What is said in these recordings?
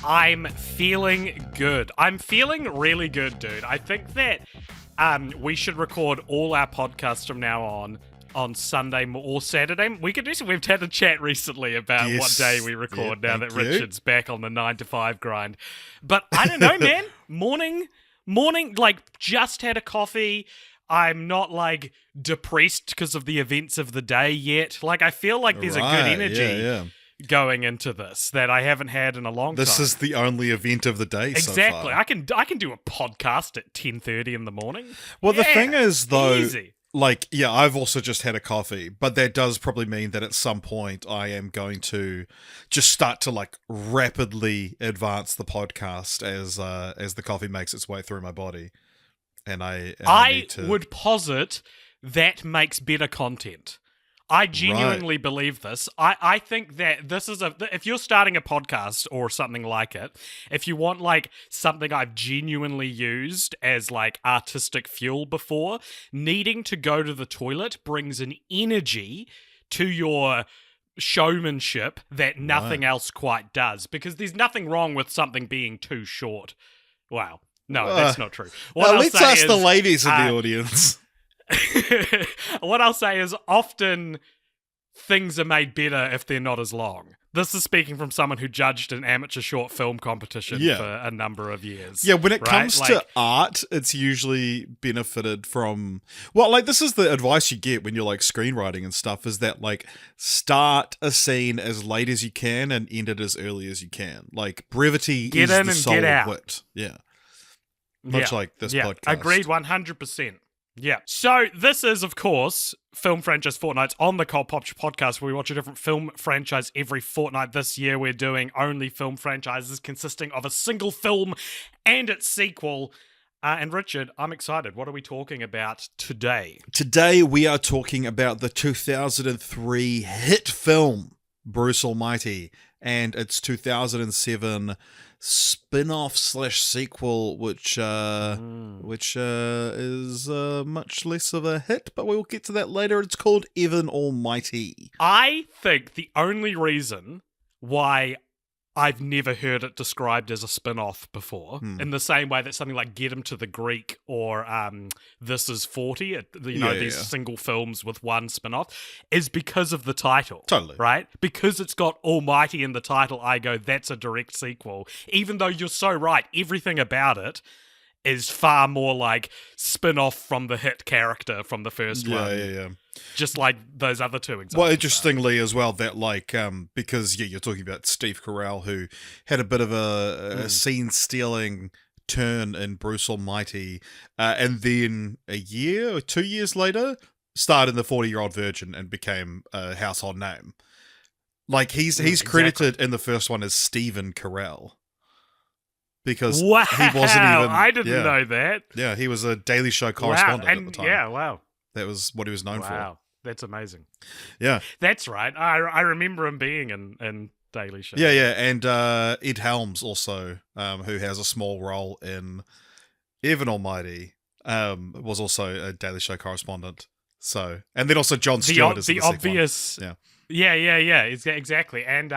I'm feeling good. I'm feeling really good, dude. I think that we should record all our podcasts from now on Sunday or Saturday. We could do some. We've had a chat recently about what day we record now that Richard's back on the 9 to 5 grind. But I don't know, man. Morning, like just had a coffee. I'm not like depressed because of the events of the day yet. Like I feel like there's a good energy going into this that I haven't had in a long time. This is the only event of the day exactly. so far. I can do a podcast at 10:30 in the morning. Well, the thing is, though, easy. Like, yeah, I've also just had a coffee, but that does probably mean that at some point I am going to just start to like rapidly advance the podcast as the coffee makes its way through my body, and I need to... would posit that makes better content. I genuinely believe this. I think that this is if you're starting a podcast or something like it, if you want like something I've genuinely used as like artistic fuel before, needing to go to the toilet brings an energy to your showmanship that nothing else quite does, because there's nothing wrong with something being too short. Wow. No, that's not true. Let's ask the ladies in the audience. What I'll say is often things are made better if they're not as long. This is speaking from someone who judged an amateur short film competition for a number of years. Yeah, when it comes to art, it's usually benefited from... Well, like, this is the advice you get when you're, like, screenwriting and stuff, is that, like, start a scene as late as you can and end it as early as you can. Like, brevity is the soul of wit. Yeah. Much like this podcast. Agreed 100%. Yeah. So this is, of course, Film Franchise Fortnights on the Cult Pop Podcast, where we watch a different film franchise every fortnight. This year, we're doing only film franchises consisting of a single film and its sequel. And Richard, I'm excited. What are we talking about today? Today, we are talking about the 2003 hit film, Bruce Almighty, and its 2007 spin-off / sequel, which is much less of a hit, but we will get to that later. It's called Evan Almighty. I think the only reason why I've never heard it described as a spin-off before, in the same way that something like Get Him to the Greek or This Is 40, these single films with one spin-off, is because of the title. Totally. Right? Because it's got Almighty in the title, I go, that's a direct sequel. Even though you're so right, everything about it is far more like spin-off from the hit character from the first one. Yeah. Just like those other two examples. Well, interestingly as well, that like, because, you're talking about Steve Carell, who had a bit of a scene-stealing turn in Bruce Almighty, and then a year or 2 years later, starred in The 40-Year-Old Virgin and became a household name. Like, he's credited in the first one as Stephen Carell. Because he wasn't even... I didn't know that. Yeah, he was a Daily Show correspondent at the time. Yeah, wow. That was what he was known for. Wow, that's amazing. Yeah. That's right. I remember him being in Daily Show. Yeah, and Ed Helms also, who has a small role in Evan Almighty, was also a Daily Show correspondent. So, and then also Jon Stewart is the obvious. One. Yeah, exactly. And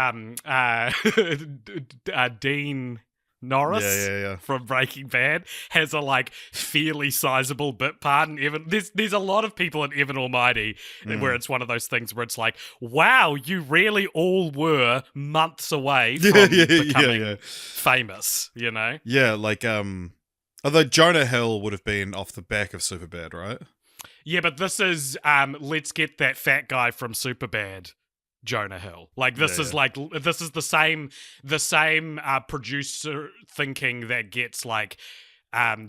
Dean Norris from Breaking Bad has a like fairly sizable bit part in Evan. There's a lot of people in Evan Almighty where it's one of those things where it's like, wow, you really all were months away from becoming famous, you know? Yeah, like although Jonah Hill would have been off the back of Superbad, right? Yeah, but this is let's get that fat guy from Superbad Jonah Hill. Like this is this is the same producer thinking that gets like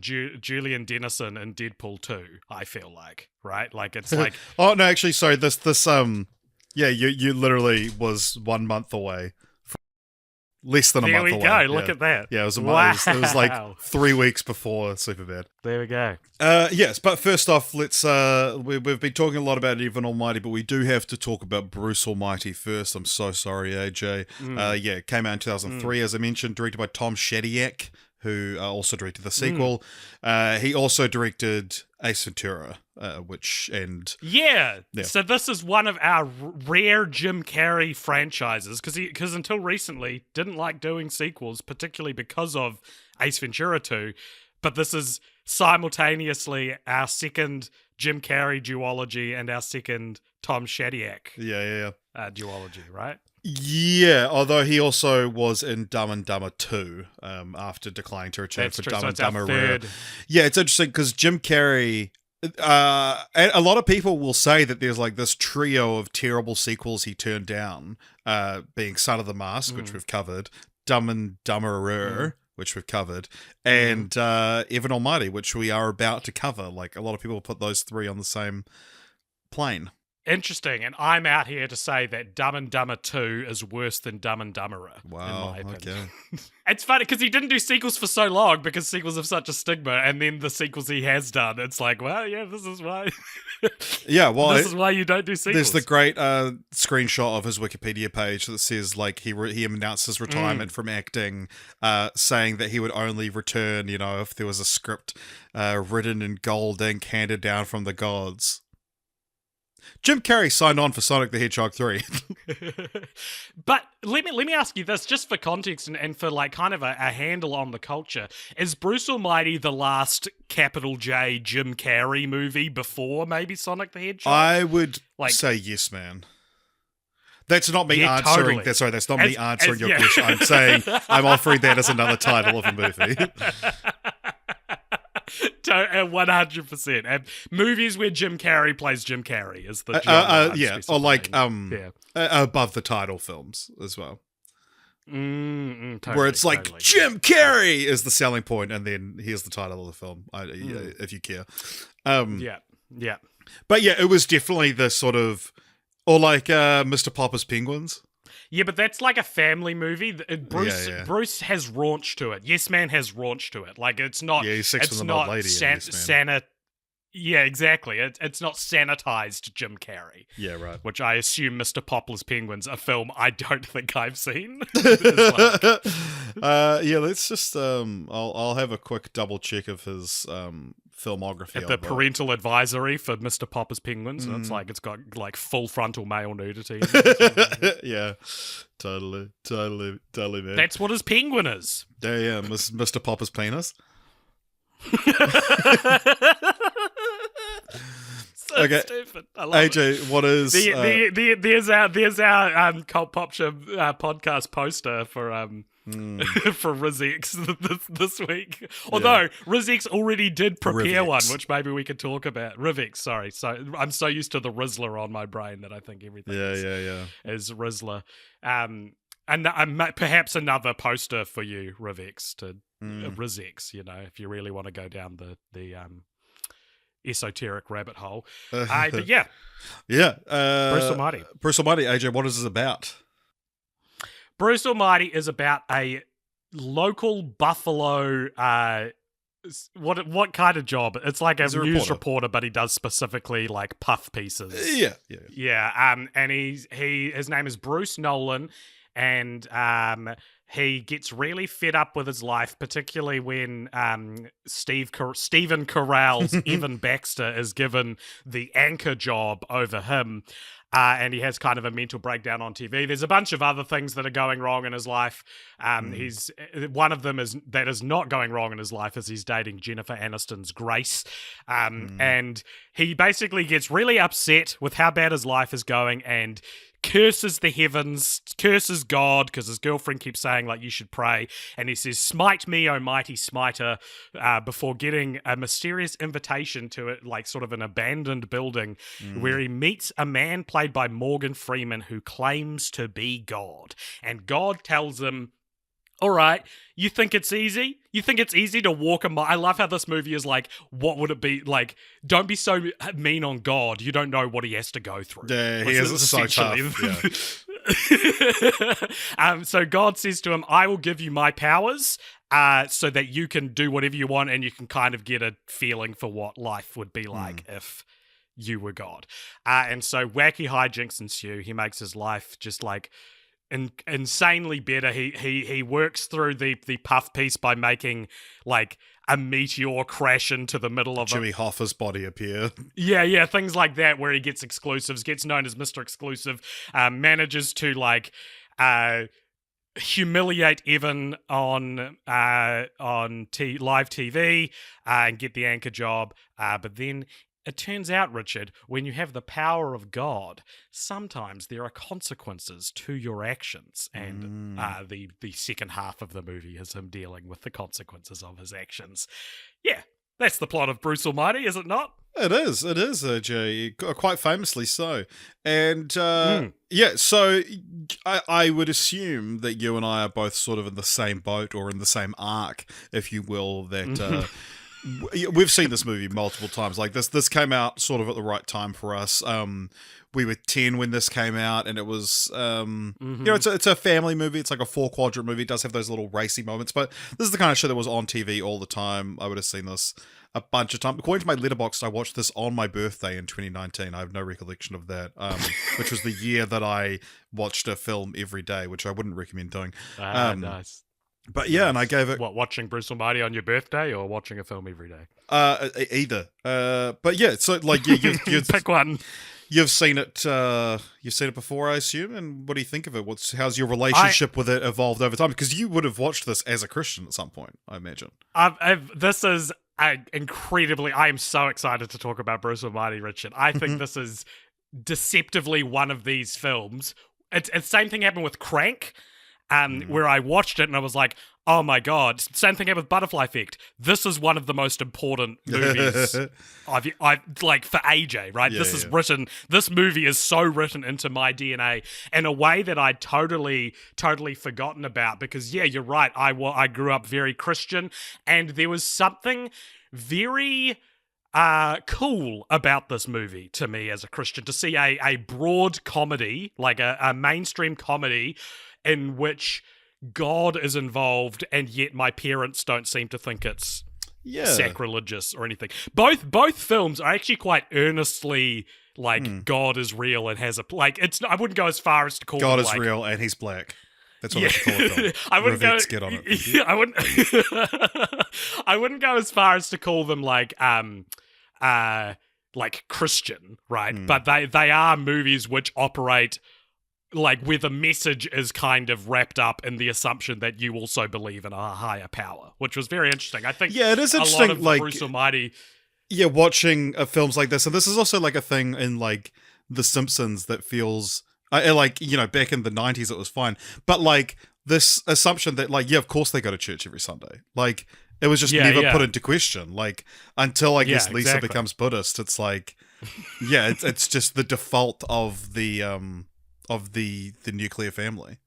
Julian Dennison in Deadpool 2, I feel like, right? Like it's like oh no, actually sorry, this you literally was 1 month away. Less than a month away. There we go. Look at that. Yeah, it was a month. It was like 3 weeks before Superbad. There we go. Yes, but first off, let's we've been talking a lot about Evan Almighty, but we do have to talk about Bruce Almighty first. I'm so sorry, AJ. It came out in 2003, as I mentioned, directed by Tom Shadyac, who also directed the sequel. He also directed Ace Ventura, Yeah. So this is one of our rare Jim Carrey franchises, because until recently didn't like doing sequels, particularly because of Ace Ventura 2. But this is simultaneously our second Jim Carrey duology and our second Tom Shadyac duology, right? Yeah, although he also was in Dumb and Dumber 2 after declining to return for Dumb and Dumber Rare. Yeah, it's interesting because Jim Carrey... a lot of people will say that there's like this trio of terrible sequels he turned down, being Son of the Mask, which we've covered, Dumb and Dumberer, which we've covered, and Evan Almighty, which we are about to cover. Like, a lot of people put those three on the same plane. Interesting, and I'm out here to say that Dumb and Dumber 2 is worse than Dumb and Dumberer. Wow, in my opinion. okay. It's funny because he didn't do sequels for so long because sequels have such a stigma, and then the sequels he has done, it's like, well, yeah, this is why. Yeah, well, this is why you don't do sequels. There's the great screenshot of his Wikipedia page that says like he announced his retirement from acting, saying that he would only return, if there was a script written in gold ink handed down from the gods. Jim Carrey signed on for Sonic the Hedgehog 3. But let me ask you this, just for context and for like kind of a handle on the culture. Is Bruce Almighty the last capital J Jim Carrey movie before maybe Sonic the Hedgehog? I would say yes, man. That's not me answering. Totally. Sorry, that's not me answering your question. I'm saying I'm offering that as another title of a movie. 100%. And movies where Jim Carrey plays Jim Carrey is the genre. Or like above the title films as well. Totally, where it's like Jim Carrey is the selling point, and then here's the title of the film. If you care. Yeah. But yeah, it was definitely the sort of, or like Mr. Popper's Penguins. Yeah, but that's like a family movie. Bruce has raunch to it. Yes Man has raunch to it. Like, it's not... Yeah, he's sex with an old lady. Yeah, exactly. It's not sanitized Jim Carrey. Yeah, right. Which I assume Mr. Poplar's Penguins, a film I don't think I've seen. Let's just... I'll have a quick double check of his filmography. At the parental advisory for Mr. Popper's Penguins. And it's got like full frontal male nudity. Yeah, totally, man. That's what his penguin is. Yeah, Mr. Popper's penis. So stupid. I love AJ, what is there's our Cult Popture podcast poster for for RizX this week. Although RizX already did prepare one, which maybe we could talk about. Rivix, sorry. So I'm so used to the Rizzler on my brain that I think everything is Rizzler. And perhaps another poster for you, Rivix, to RizX, if you really want to go down the esoteric rabbit hole. But yeah. Yeah. Bruce Almighty. AJ, what is this about? Bruce Almighty is about a local Buffalo. What kind of job? It's like a news reporter, but he does specifically like puff pieces. Yeah. And his name is Bruce Nolan, and he gets really fed up with his life, particularly when Stephen Carell's Evan Baxter is given the anchor job over him. And he has kind of a mental breakdown on TV. There's a bunch of other things that are going wrong in his life. He's one of them is not going wrong in his life is he's dating Jennifer Aniston's Grace. And he basically gets really upset with how bad his life is going and curses the heavens, curses God, because his girlfriend keeps saying, like, you should pray. And he says, smite me, O mighty smiter, before getting a mysterious invitation to it, like sort of an abandoned building where he meets a man played by Morgan Freeman who claims to be God. And God tells him, all right, you think it's easy? You think it's easy to walk a mile? I love how this movie is like, what would it be? Like, don't be so mean on God. You don't know what he has to go through. Yeah, he is so tough. Yeah. So God says to him, I will give you my powers so that you can do whatever you want and you can kind of get a feeling for what life would be like if you were God. And so wacky hijinks ensue. He makes his life just like insanely better. He works through the puff piece by making like a meteor crash into the middle of Jimmy Hoffa's body appear. Yeah, things like that where he gets exclusives, gets known as Mr. Exclusive, manages to like humiliate Evan on live TV and get the anchor job, but then it turns out, Richard, when you have the power of God, sometimes there are consequences to your actions, and the second half of the movie is him dealing with the consequences of his actions. Yeah, that's the plot of Bruce Almighty, is it not? It is, Jay, quite famously so. And yeah, so I would assume that you and I are both sort of in the same boat or in the same arc, if you will, that we've seen this movie multiple times. Like this came out sort of at the right time for us. We were 10 when this came out, and it was you know, it's a family movie. It's like a 4-quadrant movie. It does have those little racy moments, but this is the kind of show that was on TV all the time. I would have seen this a bunch of times. According to my Letterboxd, I watched this on my birthday in 2019. I have no recollection of that, which was the year that I watched a film every day, which I wouldn't recommend doing. Nice. But yeah, and I gave it... What, watching Bruce Almighty on your birthday or watching a film every day? Either. But yeah, so like you pick one. You've seen it. You've seen it before, I assume. And what do you think of it? How's your relationship with it evolved over time? Because you would have watched this as a Christian at some point, I imagine. This is incredibly. I am so excited to talk about Bruce Almighty, Richard. I think this is deceptively one of these films. It's the same thing happened with Crank. Where I watched it and I was like, oh my God. Same thing happened with Butterfly Effect. This is one of the most important movies I've like for AJ, right? Yeah, this movie is so written into my DNA in a way that I'd totally forgotten about, because yeah, you're right. I grew up very Christian, and there was something very cool about this movie to me as a Christian, to see a broad comedy, like a mainstream comedy in which God is involved, and yet my parents don't seem to think it's sacrilegious or anything. Both films are actually quite earnestly like God is real and has a like. It's I wouldn't go as far as to call God them, is like, real and he's black. That's what I call a film. I wouldn't Ravix, get on it. Yeah, I wouldn't. I wouldn't go as far as to call them like Christian, right? But they are movies which operate like where the message is kind of wrapped up in the assumption that you also believe in a higher power, which was very interesting. I think it is interesting, a lot of like Bruce Almighty. Yeah, watching films like this, and this is also like a thing in like The Simpsons that feels like, you know, back in the 90s it was fine, but like this assumption that like, yeah, of course they go to church every Sunday. Like it was just never put into question. Like until I guess Lisa becomes Buddhist, it's like, yeah, it's just the default of the nuclear family.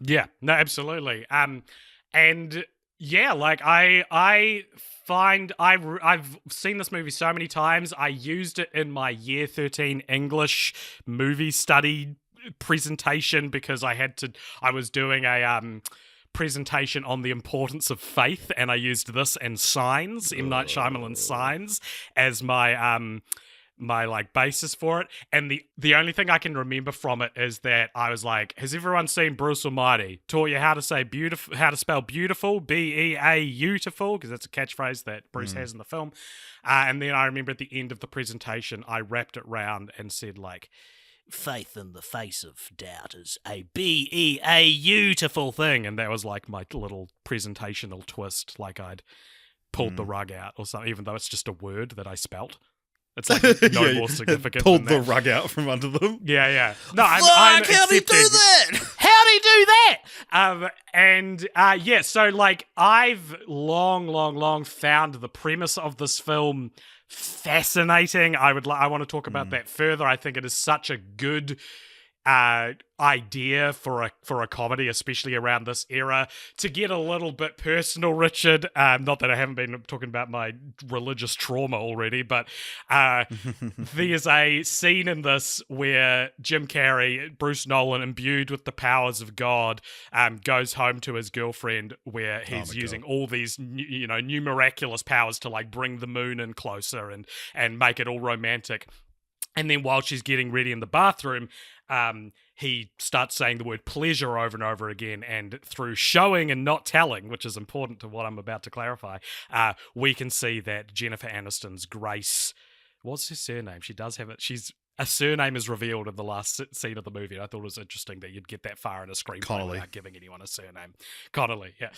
Yeah, no, absolutely. And yeah, like I find I've seen this movie so many times. I used it in my year 13 English movie study presentation because I was doing a presentation on the importance of faith, and I used this and Signs, M. Night Shyamalan's Signs, as my my like basis for it. And the only thing I can remember from it is that I was like, has everyone seen Bruce Almighty? Taught you how to say beautiful, how to spell beautiful, B-E-A-Utiful, because that's a catchphrase that Bruce has in the film. And then I remember at the end of the presentation, I wrapped it round and said like, faith in the face of doubt is a B-E-A-Utiful thing. And that was like my little presentational twist, like I'd pulled the rug out or something, even though it's just a word that I spelt. It's like no more significant. Pulled the rug out from under them. Yeah. No, I'm how'd he do that? How'd he do that? Yeah, so like I've long found the premise of this film fascinating. I want to talk about that further. I think it is such a good idea for a comedy, especially around this era. To get a little bit personal, Richard, not that I haven't been talking about my religious trauma already, but there's a scene in this where Jim Carrey, Bruce Nolan, imbued with the powers of God, goes home to his girlfriend, where he's using all these new miraculous powers to like bring the moon in closer and make it all romantic. And then while she's getting ready in the bathroom, he starts saying the word pleasure over and over again, and through showing and not telling, which is important to what I'm about to clarify, we can see that Jennifer Aniston's Grace, what's her surname? She does have it. A surname is revealed in the last scene of the movie. I thought it was interesting that you'd get that far in a screenplay Connolly. without giving anyone a surname. Connolly, yeah.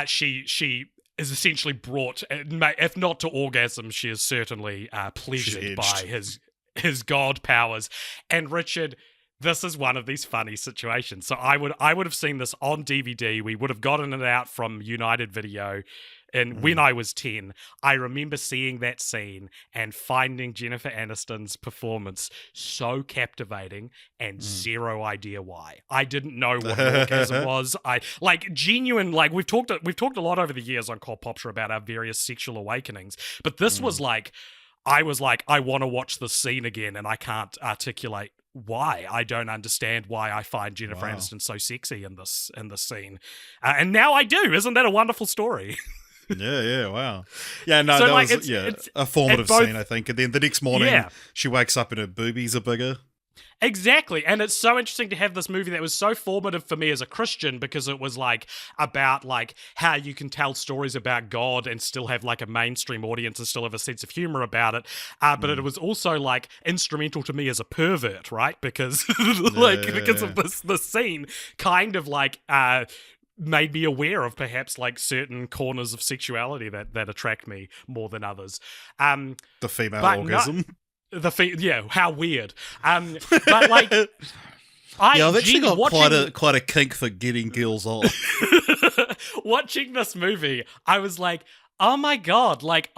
She is essentially brought, if not to orgasm, she is certainly pleasured by his god powers. And Richard, this is one of these funny situations. So I would have seen this on DVD. We would have gotten it out from United Video. And when I was 10, I remember seeing that scene and finding Jennifer Aniston's performance so captivating and zero idea why. I didn't know what an orgasm was. We've talked a lot over the years on Cult Popture about our various sexual awakenings, but this was like, I was like, I want to watch this scene again, and I can't articulate why. I don't understand why I find Jennifer Aniston so sexy in this scene, and now I do. Isn't that a wonderful story? Yeah, wow. Yeah, no, So, that like, was a formative scene, I think. And then the next morning, she wakes up and her boobies are bigger. Exactly. And it's so interesting to have this movie that was so formative for me as a Christian, because it was like about like how you can tell stories about God and still have like a mainstream audience and still have a sense of humor about it. But it was also like instrumental to me as a pervert, right? Because because of this scene kind of like made me aware of perhaps like certain corners of sexuality that attract me more than others. The female orgasm. How weird. But like, I've actually got quite a kink for getting girls off. Watching this movie, I was like, oh my god! Like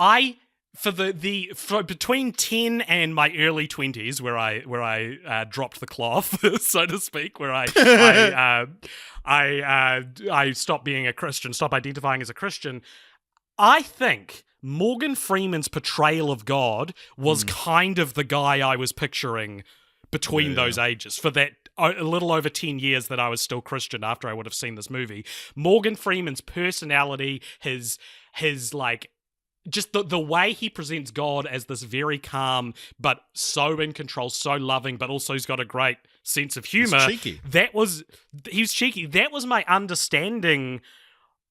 for between 10 and my early 20s, where I dropped the cloth, so to speak, where I stopped being a Christian, stopped identifying as a Christian. I think Morgan Freeman's portrayal of God was kind of the guy I was picturing between those ages. For that a little over 10 years that I was still Christian after I would have seen this movie, Morgan Freeman's personality, his like, just the way he presents God as this very calm, but so in control, so loving, but also he's got a great sense of humor. He's cheeky. He's cheeky. That was my understanding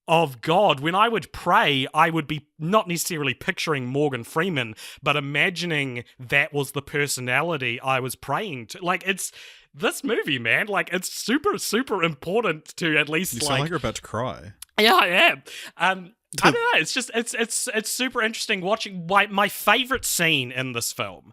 of God. When I would pray, I would be not necessarily picturing Morgan Freeman, but imagining that was the personality I was praying to. Like, it's this movie, man. Like, it's super, super important to at least You sound like you're about to cry. Yeah, I am. I don't know. It's just it's super interesting watching. My favorite scene in this film.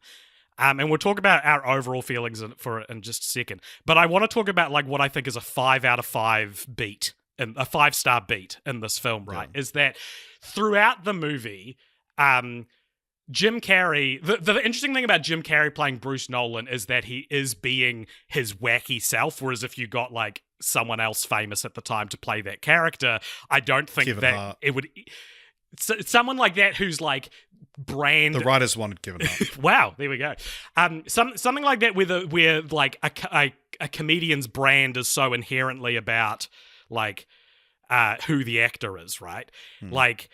And we'll talk about our overall feelings for it in just a second. But I want to talk about like what I think is a 5 out of 5 beat. A 5-star beat in this film, right? Is that throughout the movie, Jim Carrey, the interesting thing about Jim Carrey playing Bruce Nolan is that he is being his wacky self, whereas if you got like someone else famous at the time to play that character, I don't think Kevin that Hart. it would... someone like that who's like brand... The writers wanted Kevin Hart. Wow, there we go. Something like that where like a comedian's brand is so inherently about like who the actor is, right? Like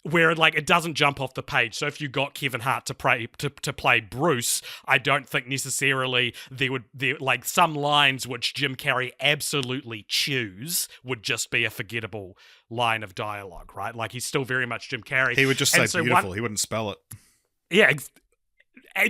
where like it doesn't jump off the page. So if you got Kevin Hart to play Bruce, I don't think necessarily there like some lines which Jim Carrey absolutely chews would just be a forgettable line of dialogue, right? Like he's still very much Jim Carrey. He would just say beautiful. He wouldn't spell it. Yeah,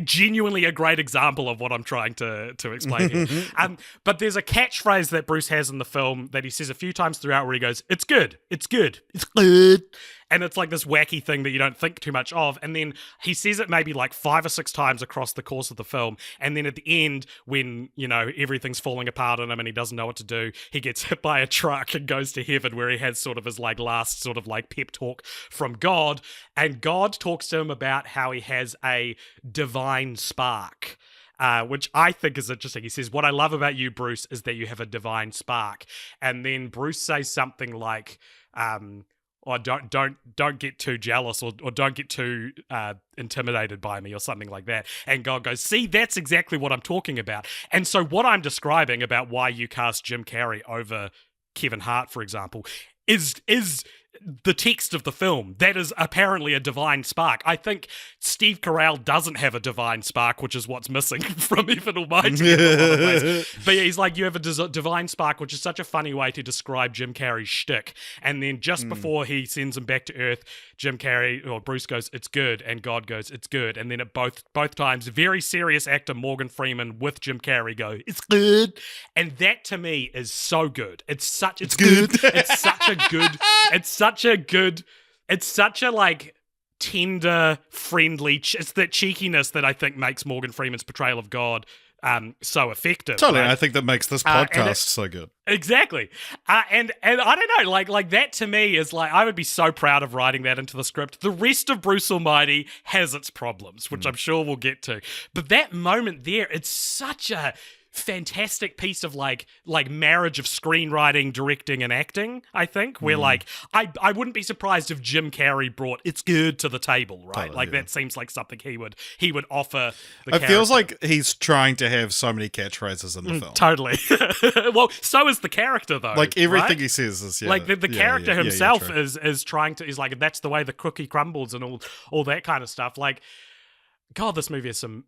genuinely a great example of what I'm trying to explain here. But there's a catchphrase that Bruce has in the film that he says a few times throughout where he goes, it's good, it's good, it's good. And it's like this wacky thing that you don't think too much of. And then he says it maybe like 5 or 6 times across the course of the film. And then at the end, when, you know, everything's falling apart on him and he doesn't know what to do, he gets hit by a truck and goes to heaven, where he has sort of his like last sort of like pep talk from God. And God talks to him about how he has a divine spark. Which I think is interesting. He says, what I love about you, Bruce, is that you have a divine spark. And then Bruce says something like, or don't get too jealous, or don't get too intimidated by me, or something like that. And God goes, see, that's exactly what I'm talking about. And so what I'm describing about why you cast Jim Carrey over Kevin Hart, for example, is the text of the film. That is apparently a divine spark. I think Steve Carell doesn't have a divine spark, which is what's missing from Even Almighty in a lot of ways. But yeah, he's like, you have a divine spark, which is such a funny way to describe Jim Carrey's shtick. And then just before he sends him back to Earth, Jim Carrey, or Bruce goes, "It's good," and God goes, "It's good." And then at both times, very serious actor Morgan Freeman with Jim Carrey go, "It's good." And that to me is so good. It's good. It's such a good, it's such a like tender, friendly, it's that cheekiness that I think makes Morgan Freeman's portrayal of God so effective. Totally, right? I think that makes this podcast so good. Exactly. And I don't know, like that to me is like, I would be so proud of writing that into the script. The rest of Bruce Almighty has its problems, which I'm sure we'll get to. But that moment there, it's such a fantastic piece of like marriage of screenwriting, directing, and acting, I think, where like I wouldn't be surprised if Jim Carrey brought "It's good" to the table, right? Totally, like yeah. that seems like something he would offer the It character. feels like he's trying to have so many catchphrases in the film. Totally. Well, so is the character though. Like everything right? he says is like the character yeah, himself true. is trying to, is like, that's the way the cookie crumbles and all that kind of stuff. Like, God, this movie has some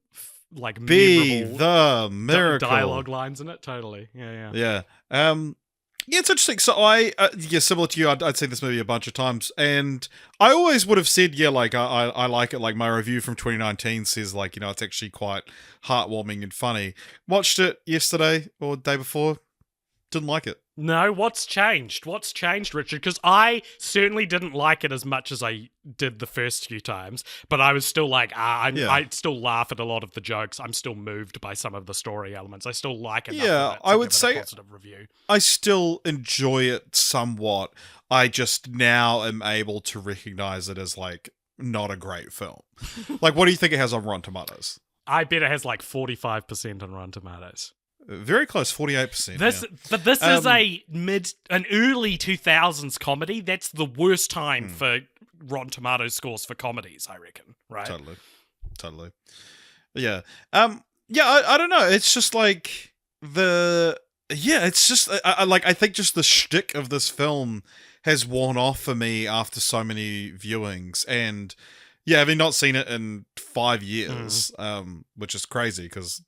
like Be memorable the miracle dialogue lines in it. Totally. Yeah. Yeah. Yeah, it's interesting. So similar to you, I'd seen this movie a bunch of times, and I always would have said, yeah, like I like it. Like my review from 2019 says, like, you know, it's actually quite heartwarming and funny. Watched it yesterday or the day before, didn't like it. No, what's changed? What's changed, Richard? Because I certainly didn't like it as much as I did the first few times, but I was still like, I still laugh at a lot of the jokes. I'm still moved by some of the story elements. I still like enough of it to I would give it say a positive review. I still enjoy it somewhat. I just now am able to recognize it as like not a great film. Like, what do you think it has on Rotten Tomatoes? I bet it has like 45% on Rotten Tomatoes. Very close, 48%. But this is an early 2000s comedy. That's the worst time for Rotten Tomatoes scores for comedies, I reckon. Right? Totally. Yeah. I don't know. It's just like it's just I think just the shtick of this film has worn off for me after so many viewings, and yeah, having not seen it in 5 years, which is crazy because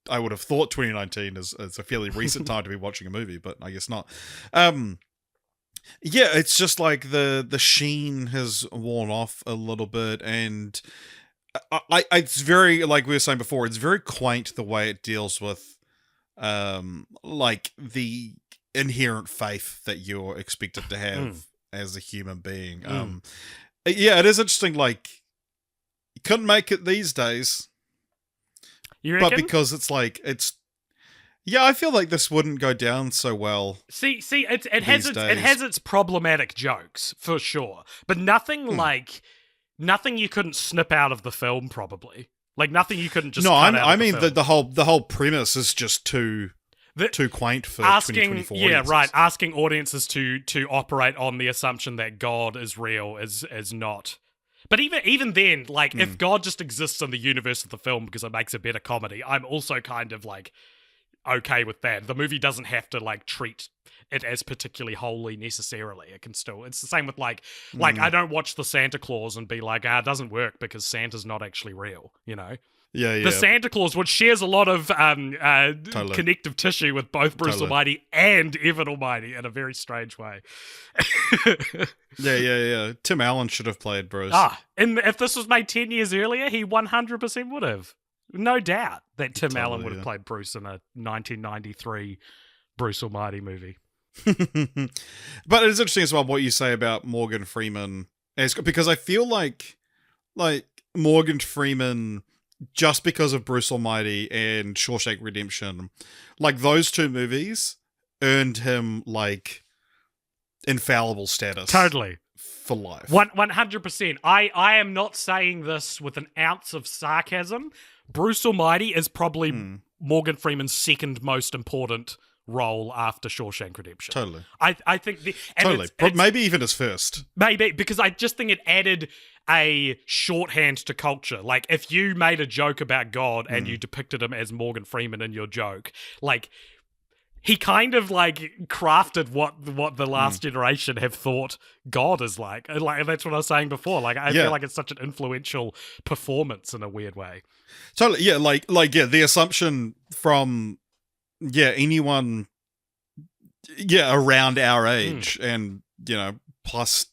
I would have thought 2019 is a fairly recent time to be watching a movie, but I guess not. Yeah, it's just like the sheen has worn off a little bit, and it's very, like we were saying before, it's very quaint the way it deals with like the inherent faith that you're expected to have as a human being. Yeah, it is interesting. Like, you couldn't make it these days. You reckon? But because it's like, yeah, I feel like this wouldn't go down so well. See, it has its problematic jokes for sure, but nothing nothing you couldn't snip out of the film, probably. Like nothing you couldn't just. No, I mean the whole premise is just too quaint for 2024. Yeah, right. Asking audiences to operate on the assumption that God is real is not. But even then, like, if God just exists in the universe of the film because it makes a better comedy, I'm also kind of, like, okay with that. The movie doesn't have to, like, treat it as particularly holy necessarily. It can still... It's the same with, like, I don't watch the Santa Claus and be like, it doesn't work because Santa's not actually real, you know? Yeah. The Santa Claus, which shares a lot of connective tissue with both Bruce Almighty and Evan Almighty in a very strange way. Yeah. Tim Allen should have played Bruce. And if this was made 10 years earlier, he 100% would have. No doubt that Tim Allen would have played Bruce in a 1993 Bruce Almighty movie. But it's interesting as well what you say about Morgan Freeman, because I feel like Morgan Freeman, just because of Bruce Almighty and Shawshank Redemption, like those two movies earned him like infallible status. Totally. For life. 100%. I am not saying this with an ounce of sarcasm. Bruce Almighty is probably Morgan Freeman's second most important role after Shawshank Redemption. Totally. I think... Maybe even his first. Maybe, because I just think it added a shorthand to culture. Like, if you made a joke about God and you depicted him as Morgan Freeman in your joke, like... he kind of like crafted what the last generation have thought God is like. Like that's what I was saying before. Like I feel like it's such an influential performance in a weird way. Totally, yeah, like the assumption from anyone around our age and plus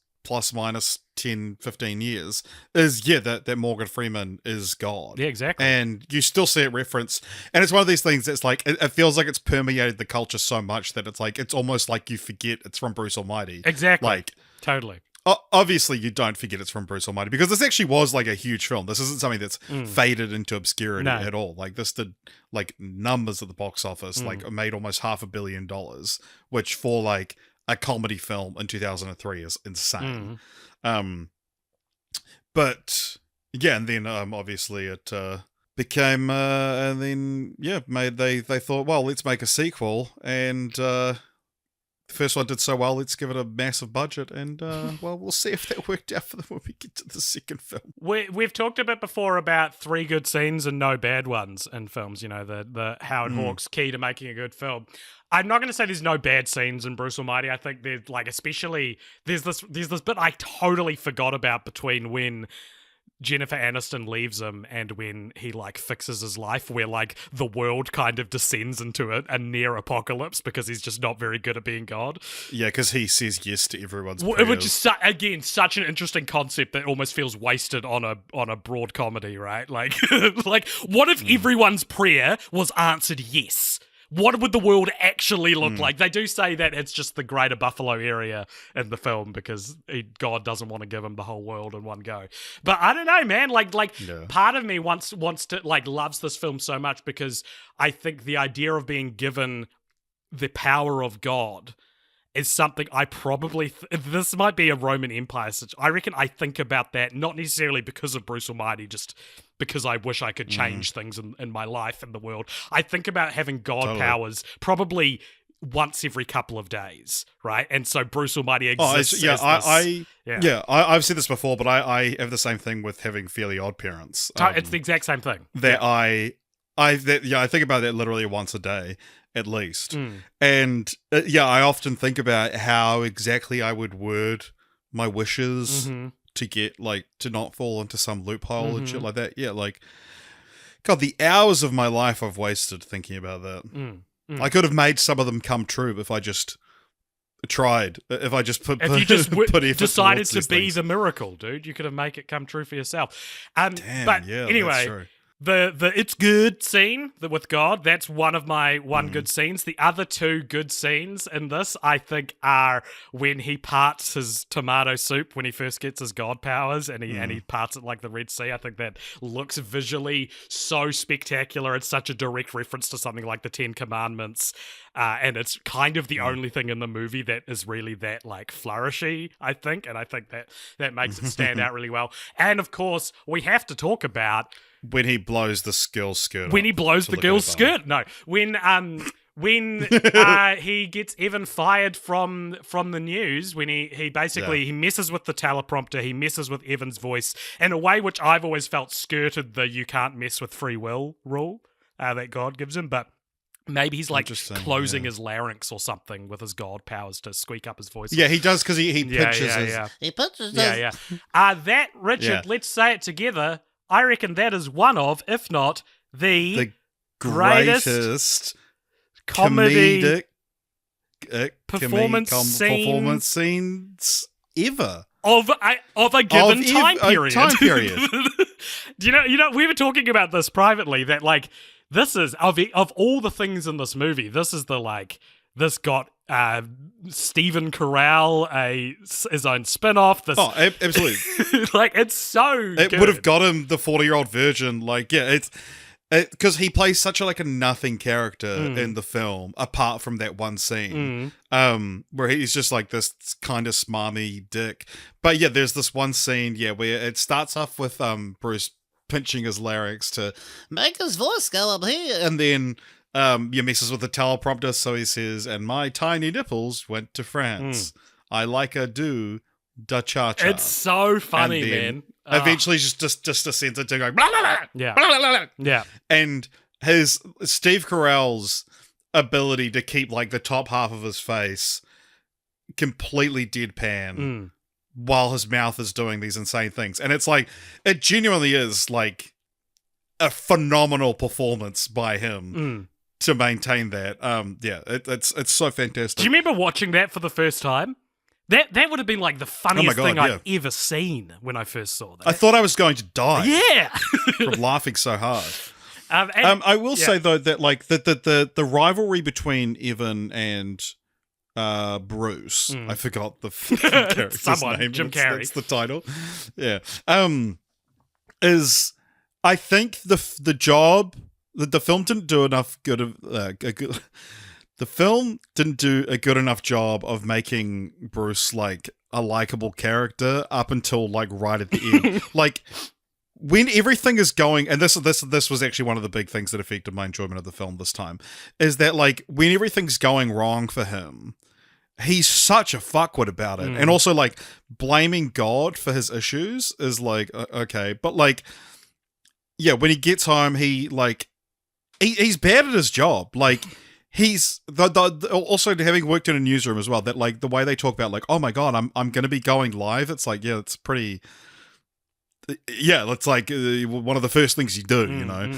minus 10, 15 years is that Morgan Freeman is God. Yeah, exactly. And you still see it referenced, and it's one of these things that's like it feels like it's permeated the culture so much that it's like it's almost like you forget it's from Bruce Almighty. Exactly. Like totally. Obviously you don't forget it's from Bruce Almighty because this actually was like a huge film. This isn't something that's faded into obscurity at all. Like this did like numbers at the box office, like made almost $500 million, which for like a comedy film in 2003 is insane. But yeah, and then obviously it became and then they thought, well, let's make a sequel, and the first one did so well, let's give it a massive budget, and well, we'll see if that worked out for them when we get to the second film. We've talked a bit before about 3 good scenes and no bad ones in films, the Howard Hawks key to making a good film. I'm not going to say there's no bad scenes in Bruce Almighty. I think there's like, especially there's this bit I totally forgot about between when Jennifer Aniston leaves him and when he like fixes his life, where like the world kind of descends into a near apocalypse because he's just not very good at being God. Yeah, because he says yes to everyone's prayers. Which is again such an interesting concept that almost feels wasted on a broad comedy, right? Like, like what if everyone's prayer was answered yes? What would the world actually look like? They do say that it's just the greater Buffalo area in the film because God doesn't want to give him the whole world in one go. But I don't know, man. Like part of me wants to like loves this film so much because I think the idea of being given the power of God is something I probably... this might be a Roman Empire situation. I reckon I think about that, not necessarily because of Bruce Almighty, just because I wish I could change things in my life and the world. I think about having God powers probably once every couple of days, right? And so Bruce Almighty exists I've said this before, but I have the same thing with having Fairly Odd Parents. It's the exact same thing. I think about that literally once a day. At least. And I often think about how exactly I would word my wishes to get, like, to not fall into some loophole and shit like that. Yeah, like, God, the hours of my life I've wasted thinking about that. I could have made some of them come true if I just tried. If I just put you just put effort decided to be things. The miracle, dude. You could have made it come true for yourself. Damn, but yeah, anyway, that's true. The it's good scene with God, that's one of my good scenes. The other 2 good scenes in this, I think, are when he parts his tomato soup when he first gets his God powers and he parts it like the Red Sea. I think that looks visually so spectacular. It's such a direct reference to something like the 10 Commandments. And it's kind of the only thing in the movie that is really that like flourishy, I think. And I think that makes it stand out really well. And of course, we have to talk about when he blows the girl's skirt. When he blows the girl's skirt. No. When he gets Evan fired from the news, when he basically he messes with the teleprompter, he messes with Evan's voice in a way which I've always felt skirted the you can't mess with free will rule that God gives him, but maybe he's like closing his larynx or something with his God powers to squeak up his voice. Yeah, he does because he pitches his... He pitches his... Yeah. That, Richard, let's say it together, I reckon that is one of, if not, the greatest comedy performance scenes ever of a given time period. Do you know, we were talking about this privately, that like this is of all the things in this movie, this is the like this got Stephen Carell his own spin-off. Absolutely. Like it's so it good. would have got him the 40-year-old virgin. Like, yeah, it's because he plays such a nothing character in the film, apart from that one scene, where he's just like this kind of smarmy dick. But yeah, there's this one scene, where it starts off with Bruce pinching his larynx to make his voice go up here, and then he messes with the teleprompter, so he says, "And my tiny nipples went to France. I like a do da cha cha." It's so funny, man. Eventually, just descends into going blah, blah, blah, blah, blah, blah. Yeah. And his Steve Carell's ability to keep like the top half of his face completely deadpan while his mouth is doing these insane things. And it's like, it genuinely is like a phenomenal performance by him to maintain that. It's so fantastic. Do you remember watching that for the first time? That would have been like the funniest thing I've ever seen when I first saw that. I thought I was going to die. Yeah. From laughing so hard. I will say though that like the rivalry between Evan and Bruce, I forgot the character's name. Jim Carrey. That's the title. Yeah. Is I think the film didn't do enough the film didn't do a good enough job of making Bruce like a likable character up until like right at the end. Like when everything is going, and this was actually one of the big things that affected my enjoyment of the film this time, is that like when everything's going wrong for him, he's such a fuckwit about it. And also like blaming God for his issues is like, okay. But like, yeah, when he gets home, he like, he's bad at his job. Like he's also having worked in a newsroom as well, that like the way they talk about like, oh my God, I'm going to be going live. It's like, yeah, it's pretty, yeah, it's like one of the first things you do, you know?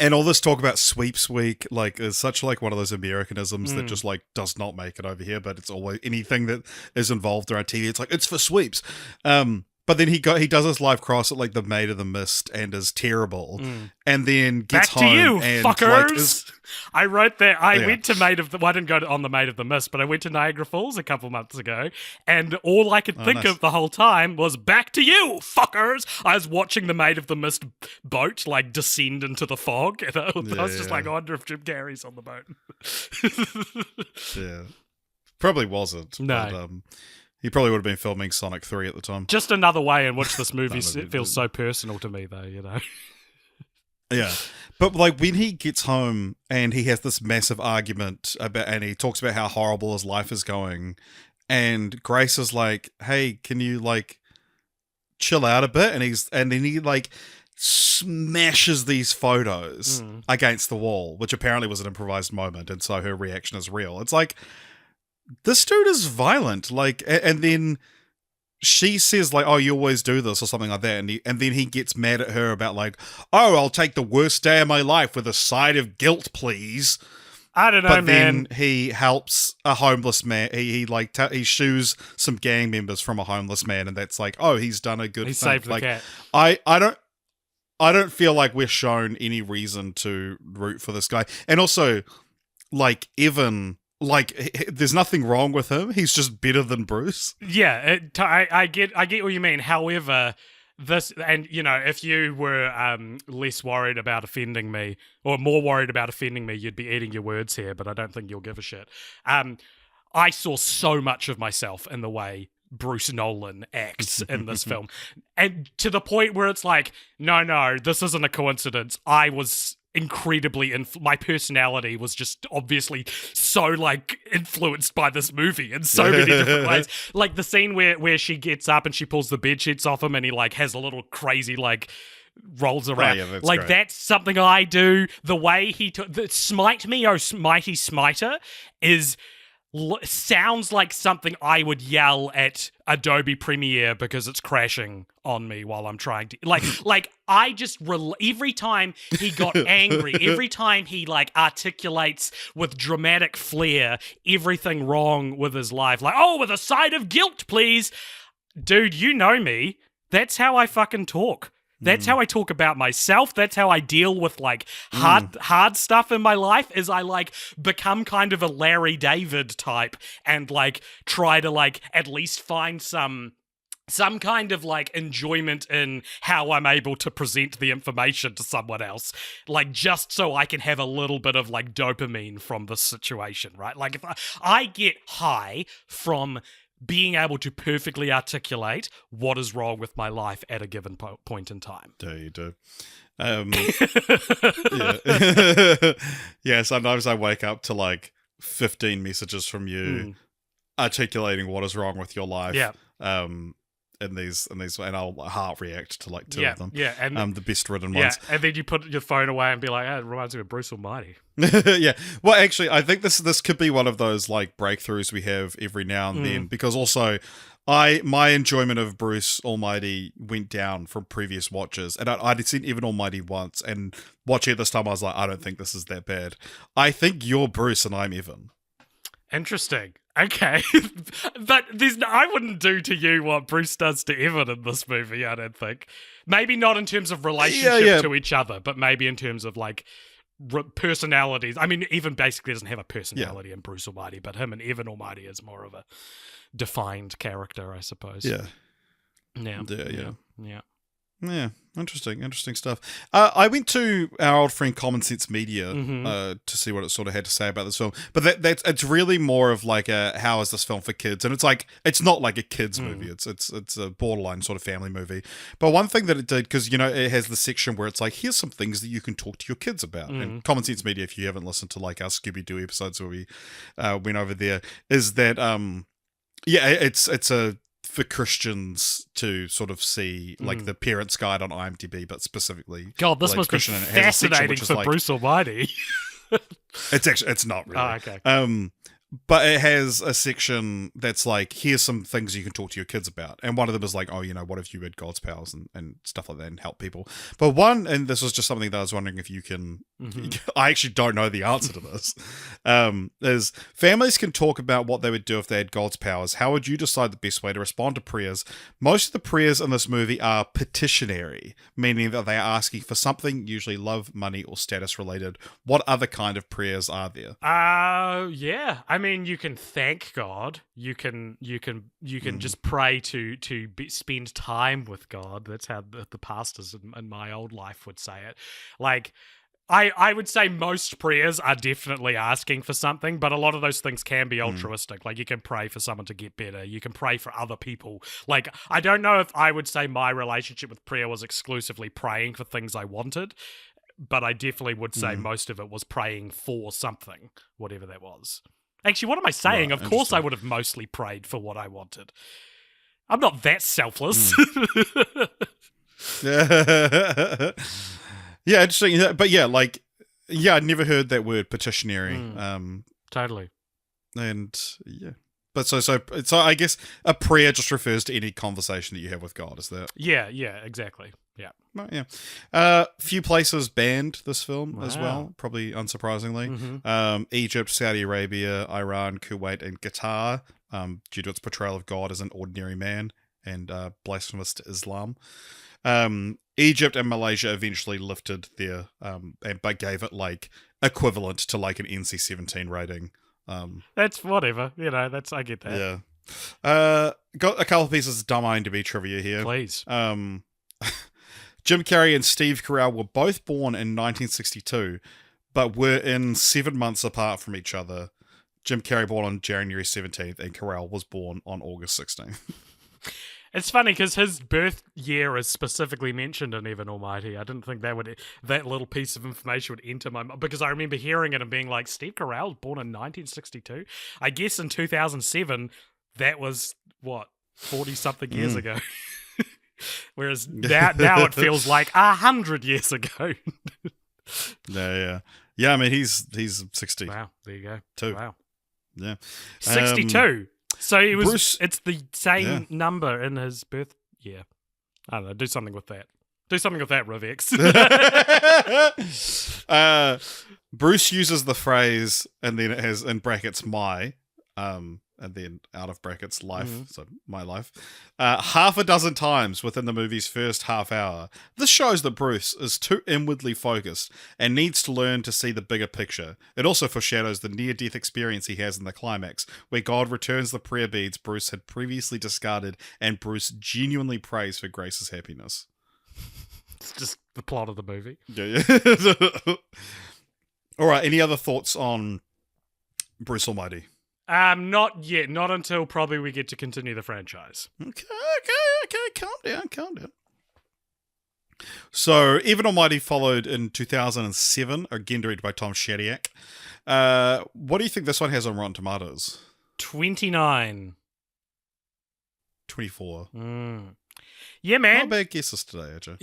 And all this talk about sweeps week, like, is such like one of those Americanisms that just like does not make it over here, but it's always anything that is involved around TV. It's like, it's for sweeps. But then he does his live cross at like the Maid of the Mist and is terrible, and then gets back to home you, and fuckers. Like, I wrote that. I went to Maid of the. Well, I didn't go on the Maid of the Mist, but I went to Niagara Falls a couple months ago, and all I could think of the whole time was "back to you, fuckers." I was watching the Maid of the Mist boat like descend into the fog, and I was just like, "I wonder if Jim Carrey's on the boat." Yeah, probably wasn't. No. But, he probably would have been filming Sonic 3 at the time. Just another way in which this movie feels so personal to me, though, you know? Yeah. But, like, when he gets home and he has this massive argument and he talks about how horrible his life is going, and Grace is like, hey, can you, like, chill out a bit? And then he, like, smashes these photos against the wall, which apparently was an improvised moment, and so her reaction is real. It's like, this dude is violent, like, and then she says like, "Oh, you always do this" or something like that, and then he gets mad at her about like, "Oh, I'll take the worst day of my life with a side of guilt, please." I don't know, but man. Then he helps a homeless man. He he shoos some gang members from a homeless man, and that's like, oh, he's done a good. He thing. saved the like, cat. I don't feel like we're shown any reason to root for this guy, and also like Evan. Like, there's nothing wrong with him. He's just better than Bruce. Yeah, I get what you mean. However, this, and you know, if you were less worried about offending me, or more worried about offending me, you'd be eating your words here. But I don't think you'll give a shit. I saw so much of myself in the way Bruce Nolan acts in this film, and to the point where it's like, no, this isn't a coincidence. I was incredibly my personality was just obviously so like influenced by this movie in so many different ways. Like the scene where she gets up and she pulls the bed sheets off him and he like has a little crazy like rolls around. Like great. That's something I do. The way he the smite me, oh mighty smiter, is sounds like something I would yell at Adobe Premiere because it's crashing on me while I'm trying to like I just every time he got angry, every time he like articulates with dramatic flair everything wrong with his life, like, oh, with a side of guilt, please. Dude, you know me. That's how I fucking talk. That's how I talk about myself. That's how I deal with like hard stuff in my life, is I like become kind of a Larry David type and like try to like at least find some kind of like enjoyment in how I'm able to present the information to someone else, like just so I can have a little bit of like dopamine from this situation, right? Like if I get high from being able to perfectly articulate what is wrong with my life at a given point in time. You do. Yeah, sometimes I wake up to like 15 messages from you articulating what is wrong with your life. Yeah. and I'll heart react to like two Yeah, of them. yeah, and The best written yeah, ones. and then you put your phone away and be like, "Oh, it reminds me of Bruce Almighty." Yeah. Well, actually, I think this could be one of those like breakthroughs we have every now and then, because also my enjoyment of Bruce Almighty went down from previous watches, and I'd seen Even Almighty once, and watching it this time, I was like, I don't think this is that bad. I think you're Bruce and I'm Evan. Interesting. Okay, but I wouldn't do to you what Bruce does to Evan in this movie. I don't think. Maybe not in terms of relationship to each other, but maybe in terms of like personalities. I mean, Evan basically doesn't have a personality in Bruce Almighty, but him and Evan Almighty is more of a defined character, I suppose. Yeah. Yeah, interesting stuff. I went to our old friend Common Sense Media to see what it sort of had to say about this film, but it's really more of like how is this film for kids? And it's not like a kids movie. It's a borderline sort of family movie. But one thing that it did, because it has the section where it's like, here's some things that you can talk to your kids about. And Common Sense Media, if you haven't listened to like our Scooby Doo episodes where we went over there, is that it's a for Christians to sort of see like the parents' guide on IMDb, but specifically, God, this like, must Christian, be and it has a section fascinating which is for like, Bruce Almighty. it's not really. Oh, okay. But it has a section that's like, here's some things you can talk to your kids about. And one of them is like, what if you had God's powers and stuff like that and help people. But and this was just something that I was wondering if you can, I actually don't know the answer to this, is families can talk about what they would do if they had God's powers. How would you decide the best way to respond to prayers? Most of the prayers in this movie are petitionary, meaning that they are asking for something, usually love, money, or status related. What other kind of prayers are there? Yeah. I mean, you can thank God. You can just pray to spend time with God. That's how the pastors in my old life would say it. Like, I would say most prayers are definitely asking for something, but a lot of those things can be altruistic. Like, you can pray for someone to get better. You can pray for other people. Like, I don't know if I would say my relationship with prayer was exclusively praying for things I wanted, but I definitely would say most of it was praying for something, whatever that was. Actually, what am I saying? Of course I would have mostly prayed for what I wanted. I'm not that selfless. Yeah, interesting. But I'd never heard that word petitionary. Totally. And yeah. But so I guess a prayer just refers to any conversation that you have with God, is that? Yeah, exactly. Yeah. Right, yeah. Few places banned this film as well, probably unsurprisingly. Egypt, Saudi Arabia, Iran, Kuwait, and Qatar, due to its portrayal of God as an ordinary man and blasphemous to Islam. Egypt and Malaysia eventually lifted their but gave it like equivalent to like an NC-17 rating. That's whatever, that's I get that. Yeah. Got a couple of pieces of dumb IMDb trivia here. Please. Jim Carrey and Steve Carell were both born in 1962, but were in 7 months apart from each other. Jim Carrey born on January 17th, and Carell was born on August 16th. It's funny because his birth year is specifically mentioned in Evan Almighty. I didn't think that little piece of information would enter my mind, because I remember hearing it and being like, Steve Carell was born in 1962? I guess in 2007, that was, 40-something years ago. Whereas now it feels like 100 years ago. Yeah. I mean, he's 60. Wow, there you go. Too. Wow. Yeah. 62. So it was. Bruce, it's the same number in his birth year. I don't know. Do something with that. Do something with that, Rivex. Bruce uses the phrase, and then it has in brackets my, and then out of brackets life, so my life, half a dozen times within the movie's first half hour. This shows that Bruce is too inwardly focused and needs to learn to see the bigger picture. It also foreshadows the near-death experience he has in the climax, where God returns the prayer beads Bruce had previously discarded, and Bruce genuinely prays for Grace's happiness. It's just the plot of the movie. Yeah. All right, any other thoughts on Bruce Almighty? Not yet. Not until probably we get to continue the franchise. Okay. Calm down. So, Even Almighty followed in 2007, again directed by Tom Shadyac. What do you think this one has on Rotten Tomatoes? 29. 24. Yeah, man. Not bad guesses today, AJ.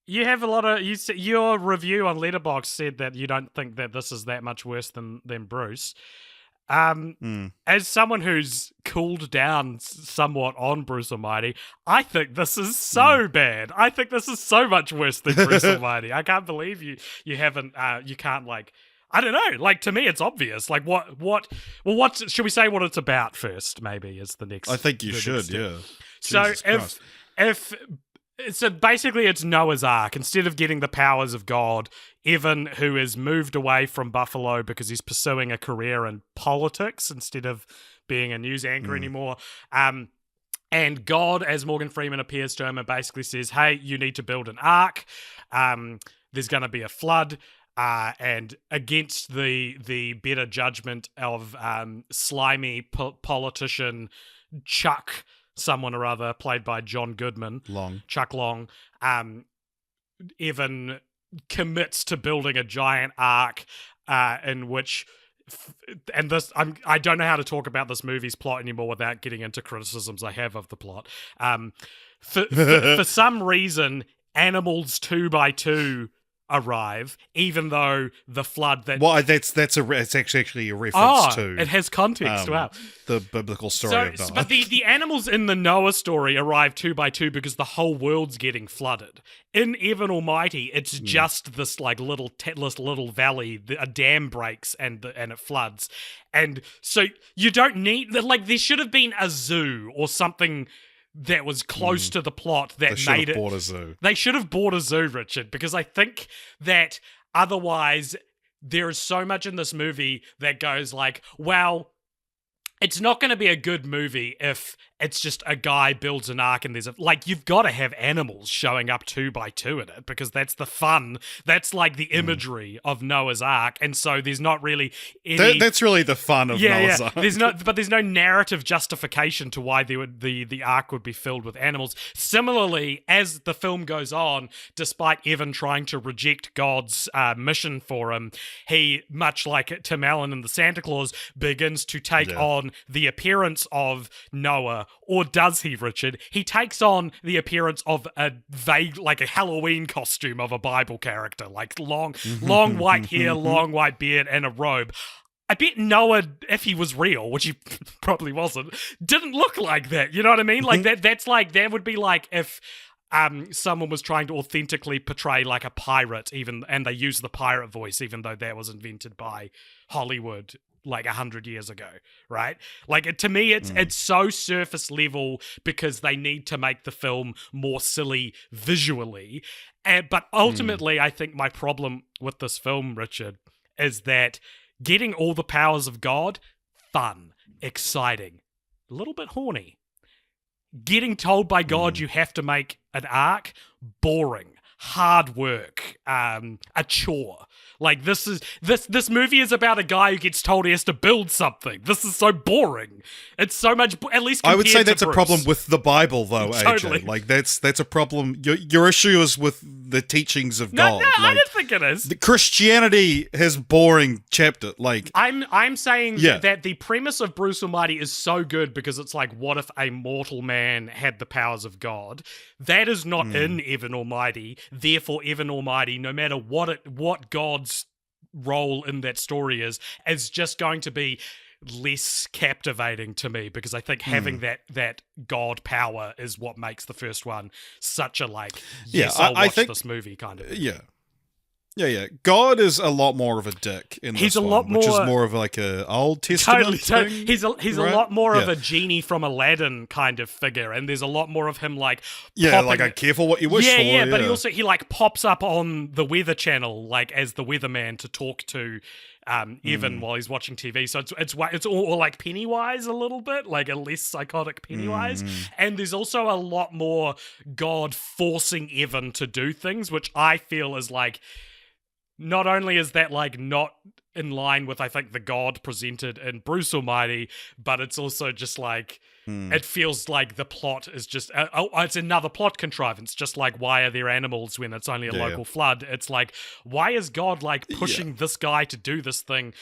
You have a lot of your review on Letterboxd said that you don't think that this is that much worse than Bruce. As someone who's cooled down somewhat on Bruce Almighty, I think this is so bad. I think this is so much worse than Bruce Almighty. I can't believe you haven't you can't like, I don't know, like to me it's obvious. Like what should we say what it's about first, maybe is the next. I think you should, yeah. So Jesus Christ. So basically it's Noah's Ark. Instead of getting the powers of God, Evan, who has moved away from Buffalo because he's pursuing a career in politics instead of being a news anchor anymore, and God, as Morgan Freeman appears to him and basically says, hey, you need to build an ark. There's going to be a flood. And against the better judgment of slimy politician Chuck, someone or other, played by John Goodman, Chuck Long, Evan commits to building a giant ark in which, and this, I don't know how to talk about this movie's plot anymore without getting into criticisms I have of the plot. For some reason, animals 2 by 2 arrive, even though the flood that it's actually a reference to. It has context. Wow, the biblical story of Noah. But the animals in the Noah story arrive 2 by 2 because the whole world's getting flooded. In Evan Almighty, it's just this like little valley. A dam breaks and it floods, and so you don't need there should have been a zoo or something that was close to the plot that made it. Bought a zoo. They should have bought a zoo, Richard, because I think that otherwise there is so much in this movie that goes like, well, it's not going to be a good movie if it's just a guy builds an ark and there's you've got to have animals showing up 2 by 2 in it because that's the fun. That's like the imagery of Noah's Ark. And so there's not really any... That's really the fun of Noah's Ark. There's no narrative justification to why the ark would be filled with animals. Similarly, as the film goes on, despite Evan trying to reject God's mission for him, he, much like Tim Allen in the Santa Claus, begins to take on the appearance of Noah. Or does he, Richard? He takes on the appearance of a Halloween costume of a Bible character, like long white hair, long white beard, and a robe. I bet Noah, if he was real, which he probably wasn't, didn't look like that. You know what I mean? Like that would be like if someone was trying to authentically portray like a pirate, and they use the pirate voice, even though that was invented by Hollywood like 100 years ago, right? Like, to me, it's so surface level because they need to make the film more silly visually. But ultimately, I think my problem with this film, Richard, is that getting all the powers of God, fun, exciting, a little bit horny. Getting told by God you have to make an ark, boring, hard work, a chore. Like, this movie is about a guy who gets told he has to build something. This is so boring. It's so much, at least I would say to that's Bruce. A problem with the Bible, though, Totally. AJ. Like, that's a problem. Your issue is with the teachings of God. No, I don't think it is. The Christianity has boring chapter. Like, I'm saying that the premise of Bruce Almighty is so good because it's like, what if a mortal man had the powers of God? That is not in Evan Almighty. Therefore, Evan Almighty, no matter what God's role in that story is just going to be less captivating to me because I think having that God power is what makes the first one such a I'll watch this movie kind of. Yeah. God is a lot more of a dick in this one, which is more of like a Old Testament thing. He's a lot more of a genie from Aladdin kind of figure, and there's a lot more of him careful what you wish for. Yeah, but he pops up on the Weather Channel as the weatherman to talk to Evan while he's watching TV. So it's all like Pennywise a little bit, like a less psychotic Pennywise. And there's also a lot more God forcing Evan to do things, which I feel is like, not only is that not in line with, I think, the God presented in Bruce Almighty, but it's also just it feels like the plot is just, it's another plot contrivance, just like, why are there animals when it's only a local flood? It's like, why is God pushing this guy to do this thing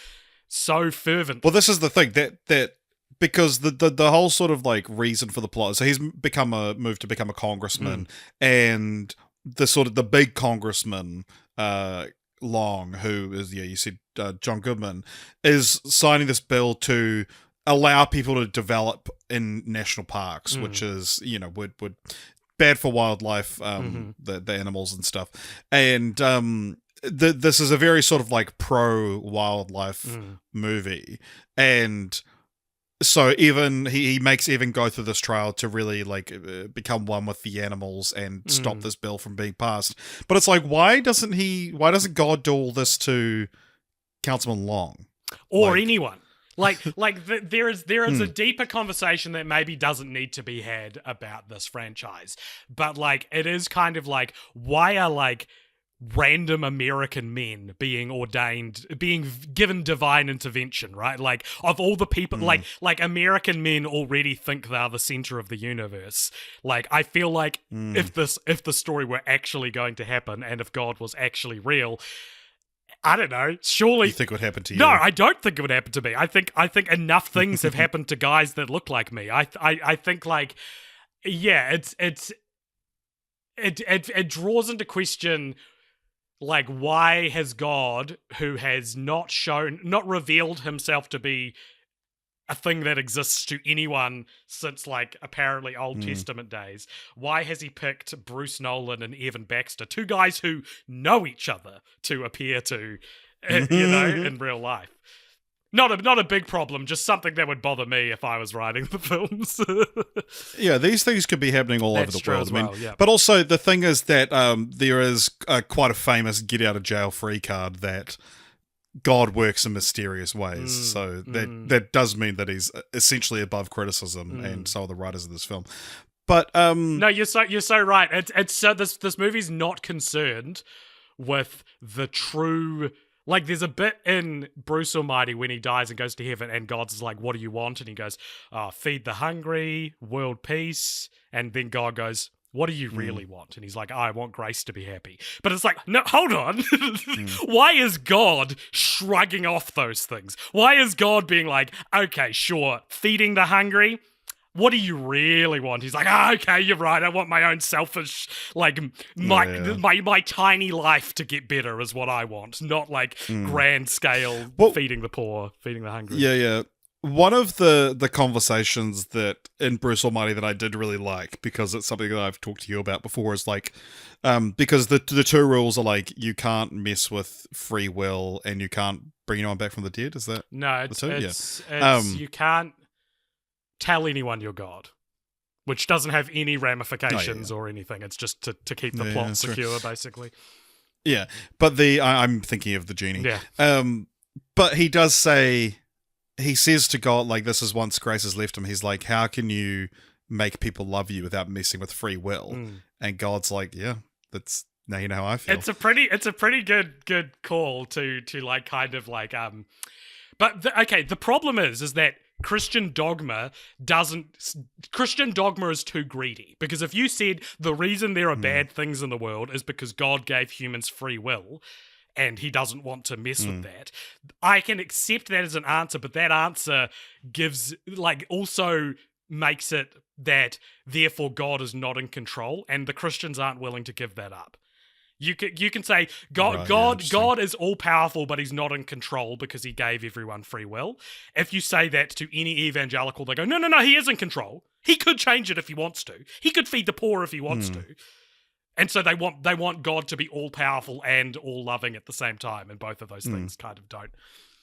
so fervent? Well, this is the thing, that because the whole sort of like reason for the plot. So he's moved to become a congressman, and the big congressman, Long, who is you said John Goodman, is signing this bill to allow people to develop in national parks, which is would bad for wildlife, the animals and stuff, and this is a very sort of like pro wildlife movie, and so even he makes Evan go through this trial to really like become one with the animals and stop this bill from being passed. But it's like, why doesn't God do all this to Councilman Long or anyone? There is a deeper conversation that maybe doesn't need to be had about this franchise, but like it is kind of like, why are like random American men being ordained, being given divine intervention, right? Like, of all the people, like American men already think they are the center of the universe. Like, I feel like if the story were actually going to happen, and if God was actually real, I don't know, surely... You think it would happen to you? No, I don't think it would happen to me. I think enough things have happened to guys that look like me. I think, like, yeah, it draws into question, like, why has God, who has not revealed himself to be a thing that exists to anyone since, like, apparently Old Testament days, why has he picked Bruce Nolan and Evan Baxter, two guys who know each other, to appear to, in real life? Not a big problem, just something that would bother me if I was writing the films. Yeah, these things could be happening all over the world. Well, yeah. But also the thing is that there is quite a famous get out of jail free card that God works in mysterious ways. So that does mean that he's essentially above criticism, and so are the writers of this film. But no, you're so right. It's so this movie's not concerned with the true. Like, there's a bit in Bruce Almighty when he dies and goes to heaven, and God's like, what do you want? And he goes, feed the hungry, world peace. And then God goes, what do you really want? And he's like, I want grace to be happy. But it's like, no, hold on. Why is God shrugging off those things? Why is God being like, okay, sure, feeding the hungry? What do you really want? He's like, okay, you're right. I want my own selfish, like, my tiny life to get better is what I want, not like grand scale feeding the poor, feeding the hungry. Yeah. One of the conversations that in Bruce Almighty that I did really like, because it's something that I've talked to you about before, is like, because the two rules are like, you can't mess with free will and you can't bring anyone back from the dead. Is that no? It's you can't tell anyone you're God, which doesn't have any ramifications or anything. It's just to keep the plot secure, basically. Yeah, but I'm thinking of the genie. Yeah. But he does say, he says to God, like, this is once grace has left him. He's like, how can you make people love you without messing with free will? And God's like, yeah, that's now you know how I feel. It's a pretty good call to like kind of like But the problem is that Christian dogma is too greedy, because if you said the reason there are bad things in the world is because God gave humans free will and he doesn't want to mess with that, I can accept that as an answer, but that answer gives, like, also makes it that therefore God is not in control, and the Christians aren't willing to give that up. You can say God is all powerful, but he's not in control because he gave everyone free will. If you say that to any evangelical, they go, no, he is in control. He could change it if he wants to. He could feed the poor if he wants to. And so they want God to be all powerful and all loving at the same time, and both of those things kind of don't.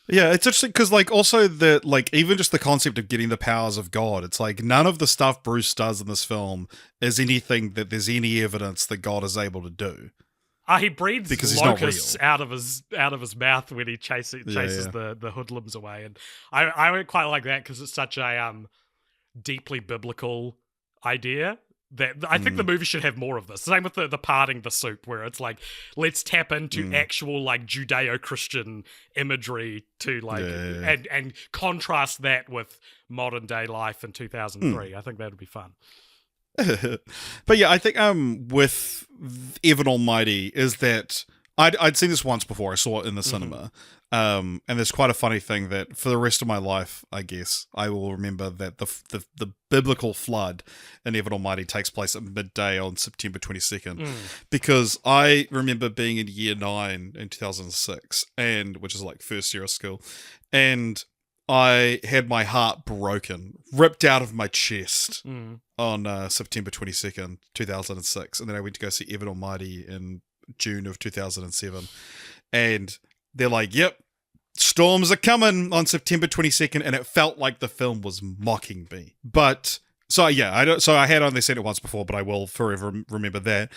Yeah, it's interesting because, like, also even just the concept of getting the powers of God, it's like none of the stuff Bruce does in this film is anything that there's any evidence that God is able to do. He breathes because locusts out of his mouth when he chases the hoodlums away, and I don't quite like that because it's such a deeply biblical idea that I think the movie should have more of this. Same with the parting the soup, where it's like, let's tap into actual like Judeo-Christian imagery to like and contrast that with modern day life in 2003. I think that would be fun. But yeah, I think with Evan Almighty is that I'd seen this once before. I saw it in the cinema. And there's quite a funny thing that for the rest of my life, I guess, I will remember that the biblical flood in Evan Almighty takes place at midday on September 22nd. Because I remember being in year 9 in 2006, which is like first year of school, and I had my heart ripped out of my chest on September 22nd, 2006. And then I went to go see Evan Almighty in June of 2007. And they're like, yep, storms are coming on September 22nd. And it felt like the film was mocking me. But, so yeah, I had only seen it once before, but I will forever remember that.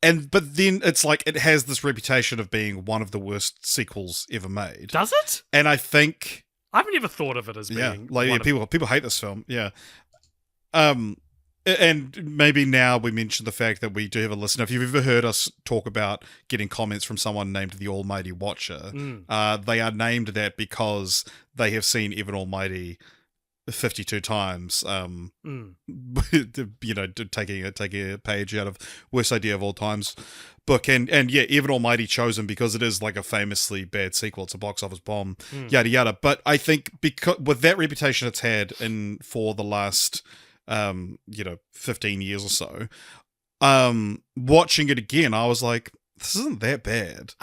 But then it's like, it has this reputation of being one of the worst sequels ever made. Does it? And I think... I've never thought of it as being... people hate this film, yeah. And maybe now we mention the fact that we do have a listener. If you've ever heard us talk about getting comments from someone named the Almighty Watcher, they are named that because they have seen Evan Almighty 52 times, taking a page out of Worst Idea of All Time's book. And yeah, Evan Almighty chose him because it is like a famously bad sequel. It's a box office bomb, yada yada. But I think because with that reputation it's had for the last 15 years or so, watching it again, I was like, this isn't that bad.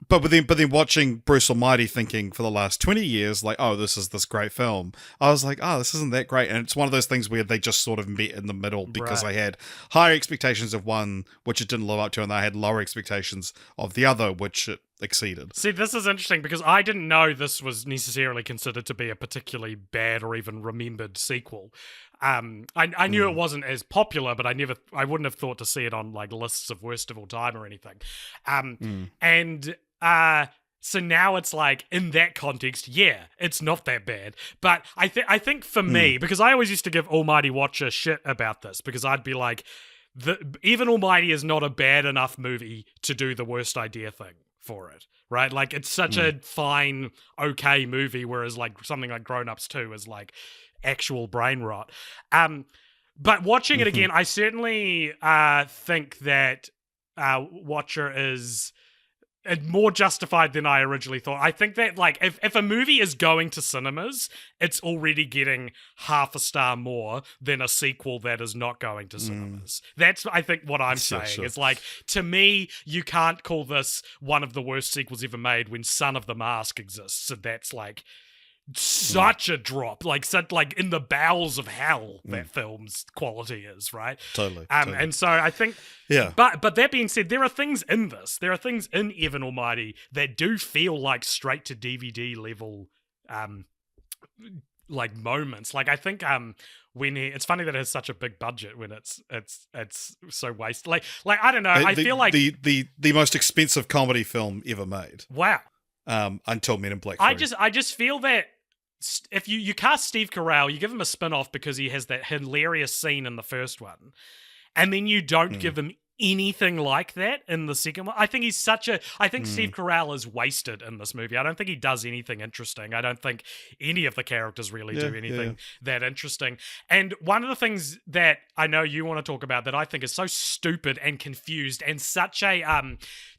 But then watching Bruce Almighty, thinking for the last 20 years, like, oh, this is this great film, I was like, oh, this isn't that great. And it's one of those things where they just sort of met in the middle, because I had higher expectations of one, which it didn't live up to, and I had lower expectations of the other, which it exceeded. See, this is interesting because I didn't know this was necessarily considered to be a particularly bad or even remembered sequel. I knew it wasn't as popular, but I wouldn't have thought to see it on like lists of worst of all time or anything. So now it's like, in that context, yeah, it's not that bad. But I think for me, because I always used to give Almighty Watcher shit about this, because I'd be like, even Almighty is not a bad enough movie to do the Worst Idea thing for it, right? Like, it's such a fine, okay movie, whereas like something like Grown Ups 2 is like actual brain rot. But watching it again, I certainly think that Watcher is more justified than I originally thought. I think that like if a movie is going to cinemas, it's already getting half a star more than a sequel that is not going to cinemas. That's, I think, what I'm saying. Sure. It's like, to me, you can't call this one of the worst sequels ever made when Son of the Mask exists. So that's like such a drop, like in the bowels of hell that film's quality is, right? Totally. And so I think, but that being said, there are things in Evan Almighty that do feel like straight to DVD level, like moments. Like I think when it's funny that it has such a big budget when it's so wasted. Like I don't know. I feel like the most expensive comedy film ever made. Wow. Until Men in Black 3. I just feel that if you cast Steve Carell, you give him a spin-off because he has that hilarious scene in the first one, and then you don't give him anything like that in the second one. I think Steve Carell is wasted in this movie. I don't think he does anything interesting. I don't think any of the characters really do anything that interesting. And one of the things that I know you want to talk about that I think is so stupid and confused and such a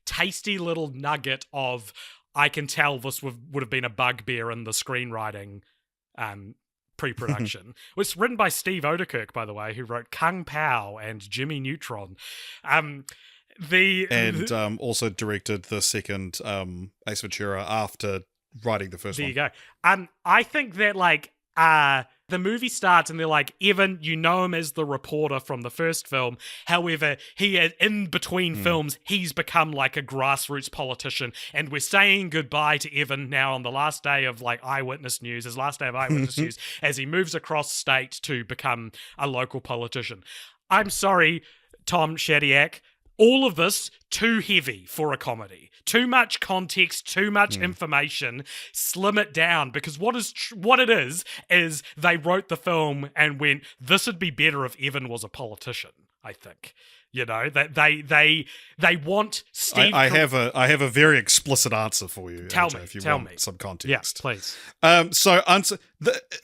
tasty little nugget of, I can tell this would have been a bugbear in the screenwriting pre-production. It was written by Steve Odekirk, by the way, who wrote Kung Pao and Jimmy Neutron. Also directed the second Ace Ventura after writing the first one. There you go. I think that like the movie starts and they're like, Evan, you know him as the reporter from the first film. However, in between films, he's become like a grassroots politician. And we're saying goodbye to Evan now on the last day of like Eyewitness News, his last day of Eyewitness News, as he moves across state to become a local politician. I'm sorry, Tom Shadyac. All of this, too heavy for a comedy. Too much context, too much information. Slim it down, because what it is they wrote the film and went, this would be better if Evan was a politician, I think. You know, that they want Steve. I have a very explicit answer for you. Tell AJ, me, if you tell want me. some context. Yeah, please.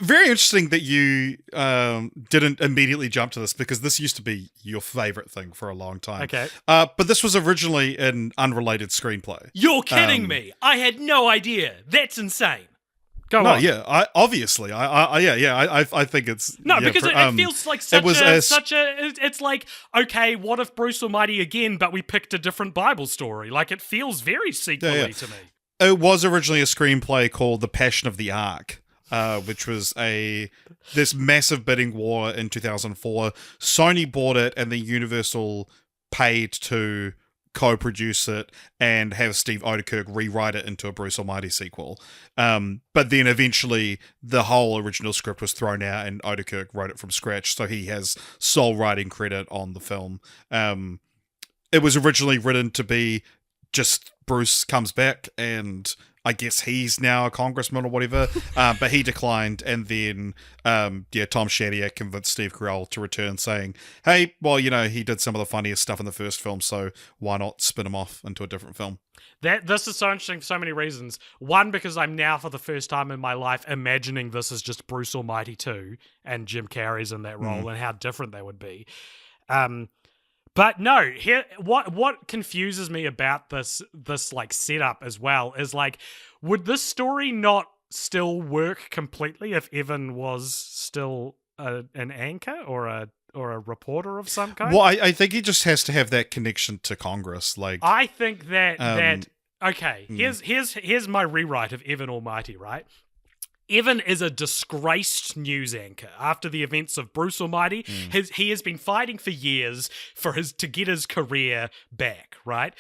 Very interesting that you didn't immediately jump to this, because this used to be your favorite thing for a long time. Okay. But this was originally an unrelated screenplay. You're kidding me! I had no idea. That's insane. Go No, on. yeah, I think it's No, yeah, because it feels like it's like, okay, what if Bruce Almighty again, but we picked a different Bible story? Like, it feels very sequel-y to me. It was originally a screenplay called The Passion of the Ark, which was this massive bidding war in 2004. Sony bought it, and then Universal paid to co-produce it and have Steve Oedekerk rewrite it into a Bruce Almighty sequel. But then eventually the whole original script was thrown out, and Oedekerk wrote it from scratch, so he has sole writing credit on the film. It was originally written to be just Bruce comes back, and I guess he's now a congressman or whatever, but he declined, and then Tom Shadyac convinced Steve Carell to return, saying, hey, well, he did some of the funniest stuff in the first film, so why not spin him off into a different film? This is so interesting for so many reasons. One, because I'm now, for the first time in my life, imagining this as just Bruce Almighty 2, and Jim Carrey's in that role, and how different they would be. But no, here what confuses me about this like setup as well is, like, would this story not still work completely if Evan was still an anchor or a reporter of some kind? Well, I think he just has to have that connection to Congress. Like, I think that okay, here's my rewrite of Evan Almighty, right? Evan is a disgraced news anchor after the events of Bruce Almighty. He has been fighting for years to get his career back, right?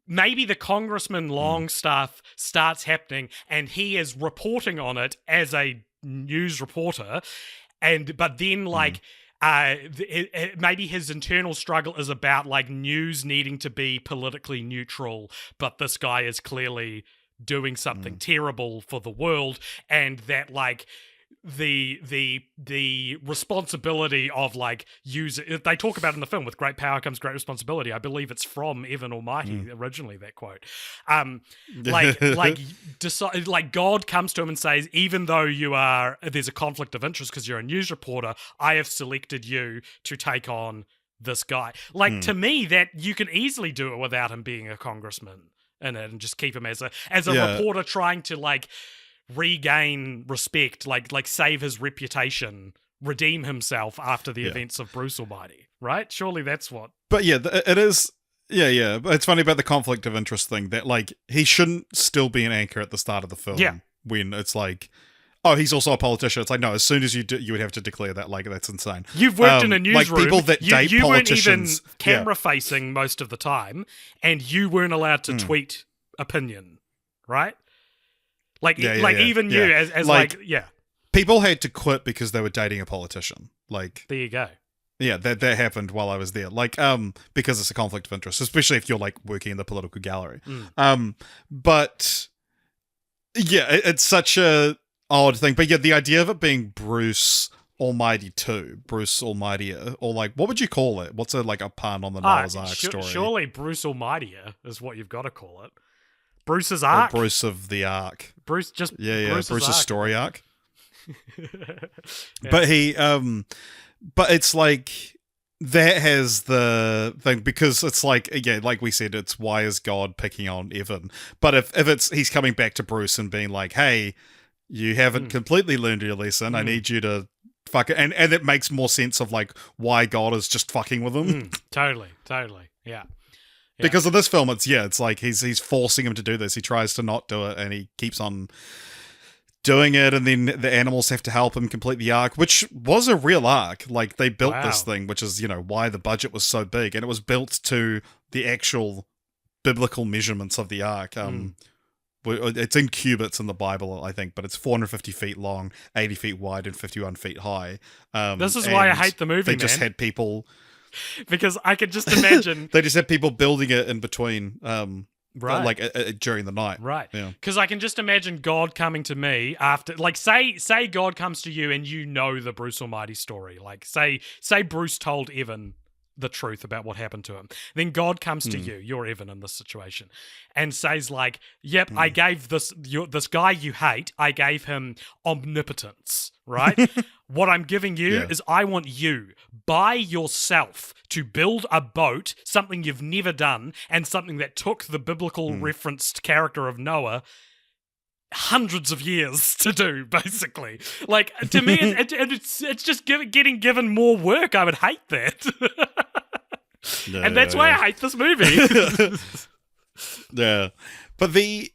Maybe the Congressman Long stuff starts happening, and he is reporting on it as a news reporter, but then maybe his internal struggle is about, like, news needing to be politically neutral, but this guy is clearly doing something terrible for the world, and that, like, the responsibility of, like, they talk about in the film, with great power comes great responsibility. I believe it's from Evan Almighty originally, that quote. Like God comes to him and says, even though there's a conflict of interest because you're a news reporter, I have selected you to take on this guy. Like, to me, that you can easily do it without him being a congressman in it, and just keep him as a reporter trying to, like, regain respect, like save his reputation, redeem himself after the events of Bruce Almighty, right? Surely that's what. But yeah, it is. Yeah. It's funny about the conflict of interest thing, that, like, he shouldn't still be an anchor at the start of the film. Yeah. When it's like, oh, he's also a politician. It's like, no, as soon as you would have to declare that. Like, that's insane. You've worked in a newsroom. Like, people that date you politicians, weren't even camera facing most of the time, and you weren't allowed to tweet opinion, right? Like, even you as people had to quit because they were dating a politician. Like, there you go. Yeah, that happened while I was there. Like, because it's a conflict of interest, especially if you're, like, working in the political gallery. But yeah, it's such a odd thing. But yeah, the idea of it being Bruce Almighty 2, Bruce Almighty, or, like, what would you call it? What's a pun on the Noah's Ark story? Surely Bruce Almighty is what you've got to call it. Bruce's Ark? Or Bruce of the Ark. Bruce, just Bruce's Ark. Story Arc. But but it's like, that has the thing, because it's like, again, like we said, it's why is God picking on Evan? But if it's he's coming back to Bruce and being like, hey, you haven't completely learned your lesson, I need you to fuck it, and it makes more sense of, like, why God is just fucking with him. Totally, yeah. Because of this film, it's like he's forcing him to do this. He tries to not do it, and he keeps on doing it, and then the animals have to help him complete the ark, which was a real ark. Like, they built this thing, which is, why the budget was so big, and it was built to the actual biblical measurements of the ark. It's in cubits in the Bible, I think, but it's 450 feet long, 80 feet wide, and 51 feet high. This is why I hate the movie, They just had people... Because I could just imagine... They just had people building it in between... Right. Like, during the night. Right. Yeah. Because I can just imagine God coming to me after, like, say God comes to you and you know the Bruce Almighty story. Like, say Bruce told Evan the truth about what happened to him. Then God comes to you, you're Evan in this situation, and says like, yep, I gave this guy you hate, I gave him omnipotence, right? What I'm giving you is I want you, by yourself, to build a boat, something you've never done, and something that took the biblical referenced character of Noah hundreds of years to do, basically. Like, to me, it's just getting given more work. I would hate that. And that's why I hate this movie. Yeah. But it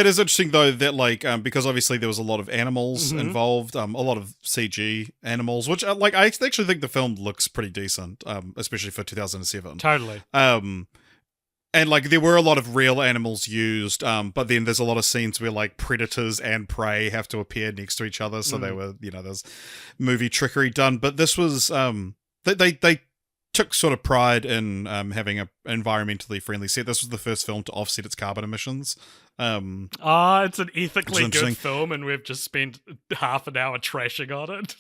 is interesting, though, that, like, because obviously there was a lot of animals involved, a lot of CG animals, which, like, I actually think the film looks pretty decent, especially for 2007. Totally. And, like, there were a lot of real animals used, but then there's a lot of scenes where, like, predators and prey have to appear next to each other, so they were, there's movie trickery done. But this was, they took sort of pride in having an environmentally friendly set. This was the first film to offset its carbon emissions. It's an ethically good film, and we've just spent half an hour trashing on it.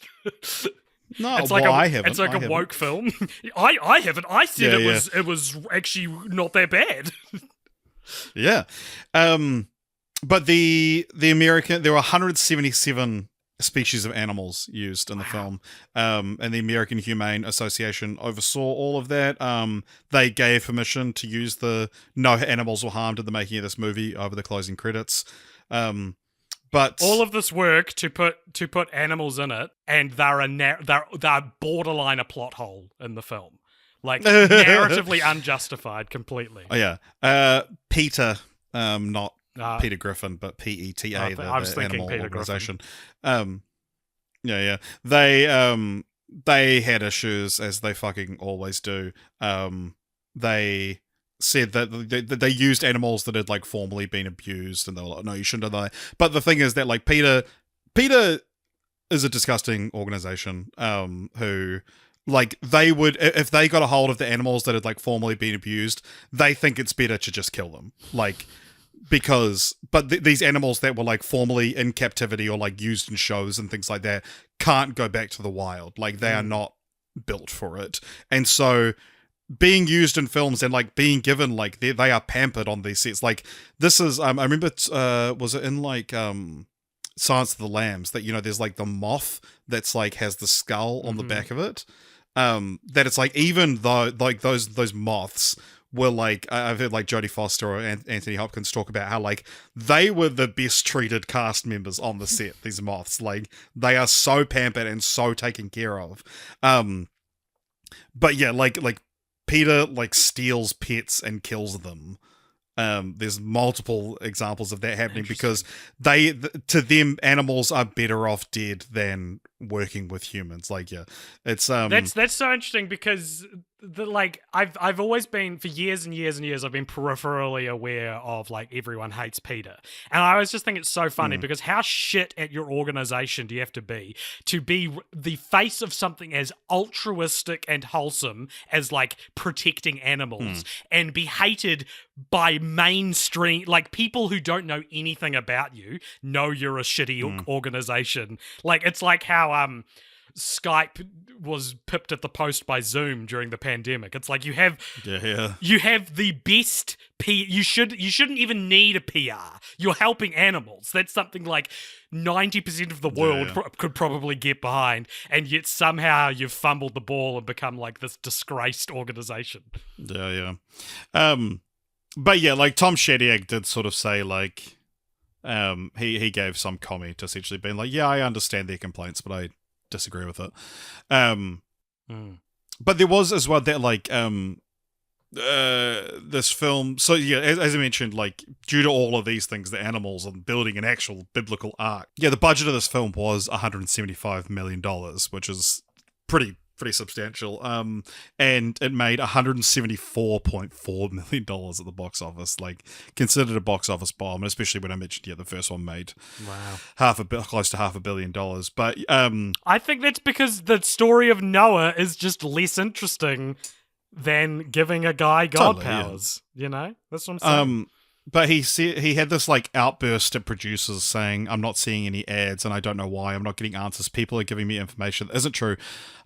No, it's like I haven't. It's like I a haven't. woke film. I haven't. I said it was actually not that bad. Yeah. But the American, there were 177 species of animals used in the film. And the American Humane Association oversaw all of that. They gave permission to use no animals were harmed in the making of this movie over the closing credits. But all of this work to put animals in it, and they're borderline a plot hole in the film, like narratively unjustified completely. Oh yeah, Peter, not Peter Griffin, but PETA, I was the thinking animal Peter organization. They had issues, as they fucking always do. They said that they used animals that had, like, formerly been abused, and they were like, no, you shouldn't have done that. But the thing is that, like, Peter is a disgusting organization who, like, they would, if they got a hold of the animals that had, like, formerly been abused, they think it's better to just kill them, like, because these animals that were, like, formerly in captivity or, like, used in shows and things like that can't go back to the wild. Like, they are not built for it. And so being used in films and, like, being given, like, they are pampered on these sets. Like, this is, I remember, was it in, like, Silence of the Lambs, that, there's, like, the moth that's, like, has the skull on the back of it, that it's, like, even though, like, those moths were, like, I've heard, like, Jodie Foster or Anthony Hopkins talk about how, like, they were the best treated cast members on the set, these moths. Like, they are so pampered and so taken care of. But yeah, like Peter, like, steals pets and kills them. There's multiple examples of that happening because to them, animals are better off dead than working with humans. Like, yeah, it's that's so interesting because I've always been, for years and years and years, I've been peripherally aware of, like, everyone hates Peter, and I always just think it's so funny because how shit at your organization do you have to be the face of something as altruistic and wholesome as, like, protecting animals and be hated by mainstream, like, people who don't know anything about you know you're a shitty organization. Like, it's like how Skype was pipped at the post by Zoom during the pandemic. It's like you have the best you shouldn't even need a PR. You're helping animals. That's something like 90% of the world could probably get behind, and yet somehow you've fumbled the ball and become, like, this disgraced organization. But yeah, like, Tom Shadyac did sort of say, like, he gave some comment essentially being like, yeah, I understand their complaints, but I disagree with it. But there was as well that, like, this film, so yeah, as I mentioned, like, due to all of these things, the animals and building an actual biblical ark, the budget of this film was $175 million, which is pretty substantial. And it made $174.4 million at the box office, like, considered a box office bomb, and especially when I mentioned, the first one made close to $500 million. But I think that's because the story of Noah is just less interesting than giving a guy God powers. That's what I'm saying. But he said he had this like outburst at producers saying, "I'm not seeing any ads, and I don't know why. I'm not getting answers. People are giving me information that isn't true.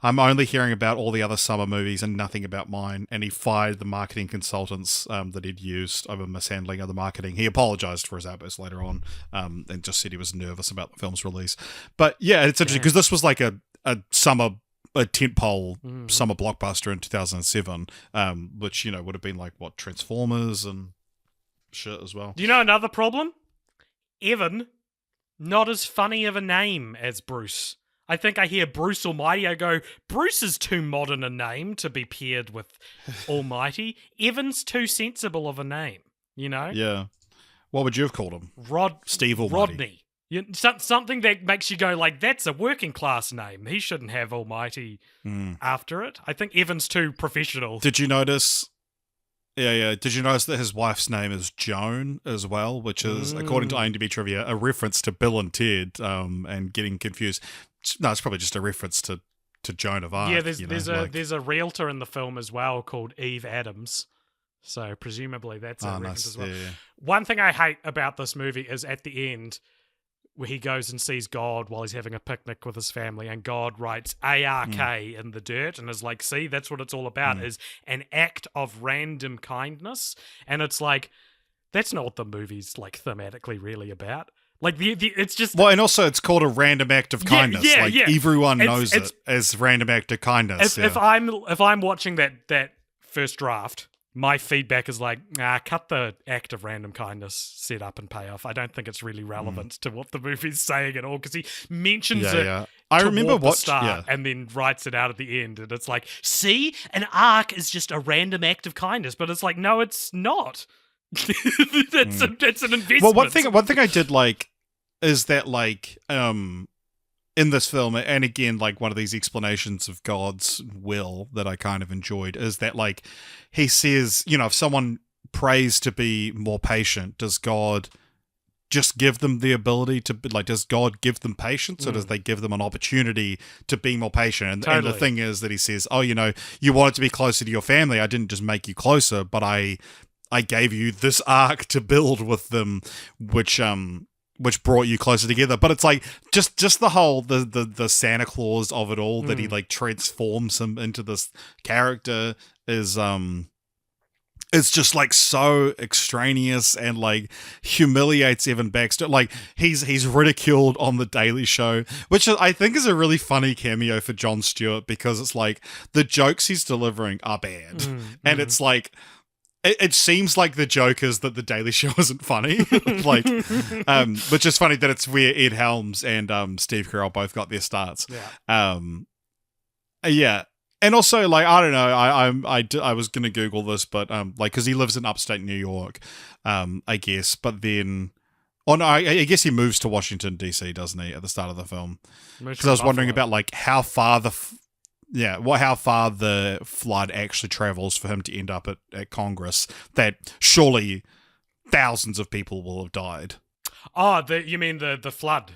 I'm only hearing about all the other summer movies and nothing about mine." And he fired the marketing consultants that he'd used over mishandling other marketing. He apologized for his outburst later on, and just said he was nervous about the film's release. But yeah, it's interesting because this was like a tentpole summer blockbuster in 2007, which would have been like what Transformers and shit as well. Do you know another problem? Evan, not as funny of a name as Bruce. I think I hear Bruce Almighty, I go, Bruce is too modern a name to be paired with Almighty. Evan's too sensible of a name, Yeah. What would you have called him? Steve Almighty. Rodney. Something that makes you go like, that's a working class name. He shouldn't have Almighty after it. I think Evan's too professional. Did you notice... Yeah. Did you notice that his wife's name is Joan as well, which is, according to IMDb trivia, a reference to Bill and Ted, and getting confused. No, it's probably just a reference to Joan of Arc. Yeah, there's a realtor in the film as well called Eve Adams. So presumably that's a reference as well. Yeah. One thing I hate about this movie is at the end where he goes and sees God while he's having a picnic with his family, and God writes ARK in the dirt and is like, see, that's what it's all about, is an act of random kindness. And it's like, that's not what the movie's like thematically really about. Like it's just... Well, and also it's called a random act of kindness. Yeah. Everyone knows it as random act of kindness. If I'm watching that first draft, my feedback is like, cut the act of random kindness set up and payoff. I don't think it's really relevant to what the movie's saying at all, because he mentions it. I remember the start and then writes it out at the end, and it's like, see, an arc is just a random act of kindness, but it's like, no, it's not. That's an investment. Well, one thing I did like is that like in this film, and again, like one of these explanations of God's will that I kind of enjoyed, is that like he says, if someone prays to be more patient, does God just give them the ability to, like, does God give them patience, or does they give them an opportunity to be more patient? And the thing is that he says, oh, you wanted to be closer to your family. I didn't just make you closer, but I gave you this arc to build with them, which brought you closer together. But it's like just the whole the Santa Claus of it all, that he like transforms him into this character is it's just like so extraneous and like humiliates Evan Baxter. Like he's ridiculed on the Daily Show, which I think is a really funny cameo for Jon Stewart, because it's like the jokes he's delivering are bad, and it's like. It seems like the joke is that the Daily Show isn't funny, like, which is funny that it's where Ed Helms and Steve Carell both got their starts. Yeah, and also like I don't know, I was gonna Google this, but like because he lives in upstate New York, I guess, but then. Oh no, I guess he moves to Washington DC, doesn't he, at the start of the film? Because I was wondering about like how far the flood actually travels for him to end up at Congress, that surely thousands of people will have died. Oh, you mean the flood?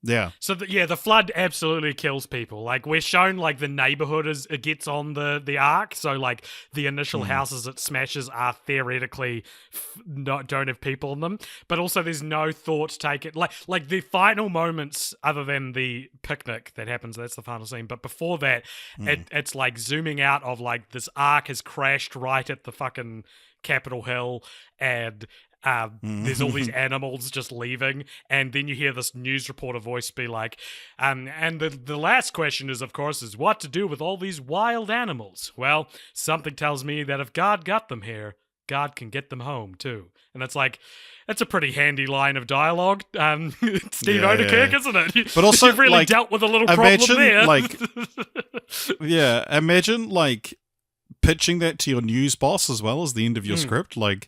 Yeah. So the flood absolutely kills people. Like we're shown like the neighborhood it gets on the arc. So like the initial houses it smashes are theoretically don't have people in them, but also there's no thought taken. Like the final moments, other than the picnic that happens, that's the final scene. But before that, it's like zooming out of like this arc has crashed right at the fucking Capitol Hill, and there's all these animals just leaving, and then you hear this news reporter voice be like, and the last question is, of course, is what to do with all these wild animals. Well, something tells me that if God got them here, God can get them home too. And it's like, that's a pretty handy line of dialogue, Steve Odenkirk, isn't it? But also, you've really like, dealt with a little problem there. Like, imagine like pitching that to your news boss as well as the end of your script, like.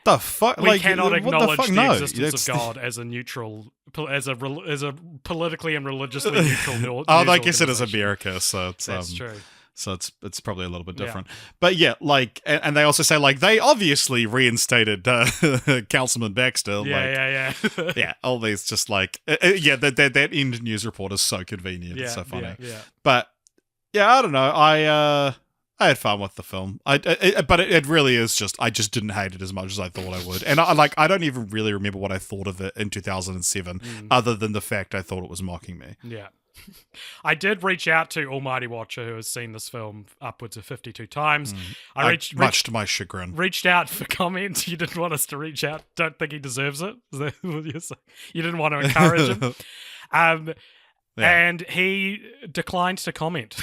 The fuck? We like, cannot acknowledge the existence of God as a neutral, as a politically and religiously neutral. I guess it is America, so it's that's true. So it's probably a little bit different. But yeah, like, and they also say like they obviously reinstated Councilman Baxter. Yeah. Yeah, all these just like that end news report is so convenient. It's so funny. Yeah. But yeah, I don't know. I had fun with the film. But it really is just I just didn't hate it as much as I thought I would, and I don't even really remember what I thought of it in 2007, other than the fact I thought it was mocking me. Yeah. I did reach out to Almighty Watcher, who has seen this film upwards of 52 times. Much to my chagrin. Reached out for comment. You didn't want us to reach out. Don't think he deserves it. Is that what you're saying? You didn't want to encourage him. And he declined to comment,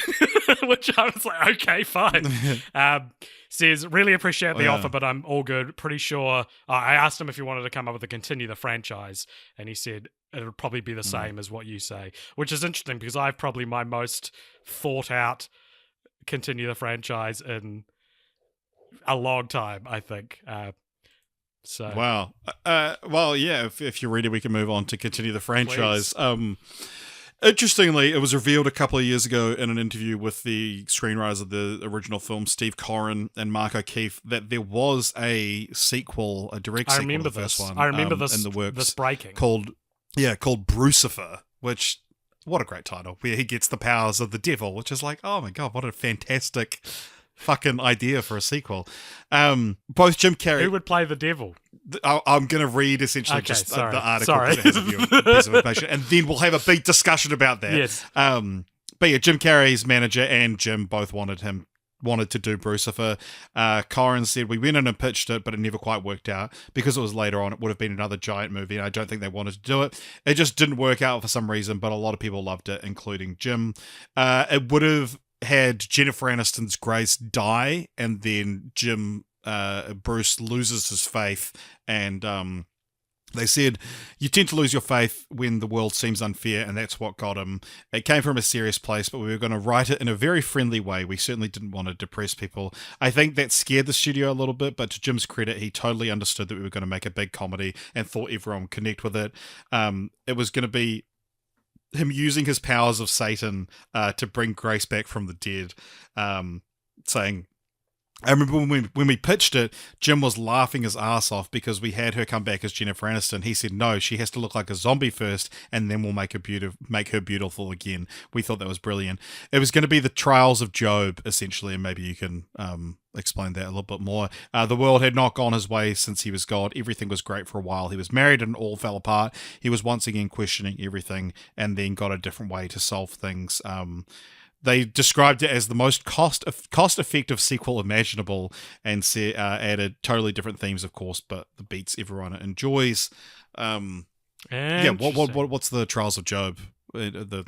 which I was like, okay, fine. Says, really appreciate the offer, but I'm all good. Pretty sure. I asked him if he wanted to come up with a continue the franchise, and he said it would probably be the same as what you say, which is interesting because I've probably my most thought out continue the franchise in a long time, I think. Wow. Well, yeah, if you're ready, we can move on to continue the franchise. Please. Interestingly, it was revealed a couple of years ago in an interview with the screenwriters of the original film, Steve Corrin and Mark O'Keefe, that there was a sequel, a direct sequel to the first one. I remember this. In the works, this breaking called Brucifer, which what a great title, where he gets the powers of the devil, which is like, oh my god, what a fantastic fucking idea for a sequel. Both Jim Carrey. Who would play the devil? I'm going to read essentially the article that has a piece of information, and then we'll have a big discussion about that. Yes. But yeah, Jim Carrey's manager and Jim both wanted to do Brucifer. Corrin said, we went in and pitched it, but it never quite worked out. Because it was later on, it would have been another giant movie, and I don't think they wanted to do it. It just didn't work out for some reason, but a lot of people loved it, including Jim. It would have had Jennifer Aniston's Grace die, and then Bruce loses his faith, and they said, you tend to lose your faith when the world seems unfair, and that's what got him. It came from a serious place, but we were going to write it in a very friendly way. We certainly didn't want to depress people. I think that scared the studio a little bit, but to Jim's credit, he totally understood that we were going to make a big comedy and thought everyone would connect with it. It was going to be him using his powers of Satan to bring Grace back from the dead, saying... I remember when we pitched it, Jim was laughing his ass off because we had her come back as Jennifer Aniston. He said, no, she has to look like a zombie first, and then we'll make her beautiful again. We thought that was brilliant. It was going to be the trials of Job, essentially, and maybe you can explain that a little bit more. The world had not gone his way since he was God. Everything was great for a while. He was married and it all fell apart. He was once again questioning everything and then got a different way to solve things. They described it as the most cost-effective sequel imaginable, and added totally different themes, of course, but the beats everyone enjoys. What's the Trials of Job?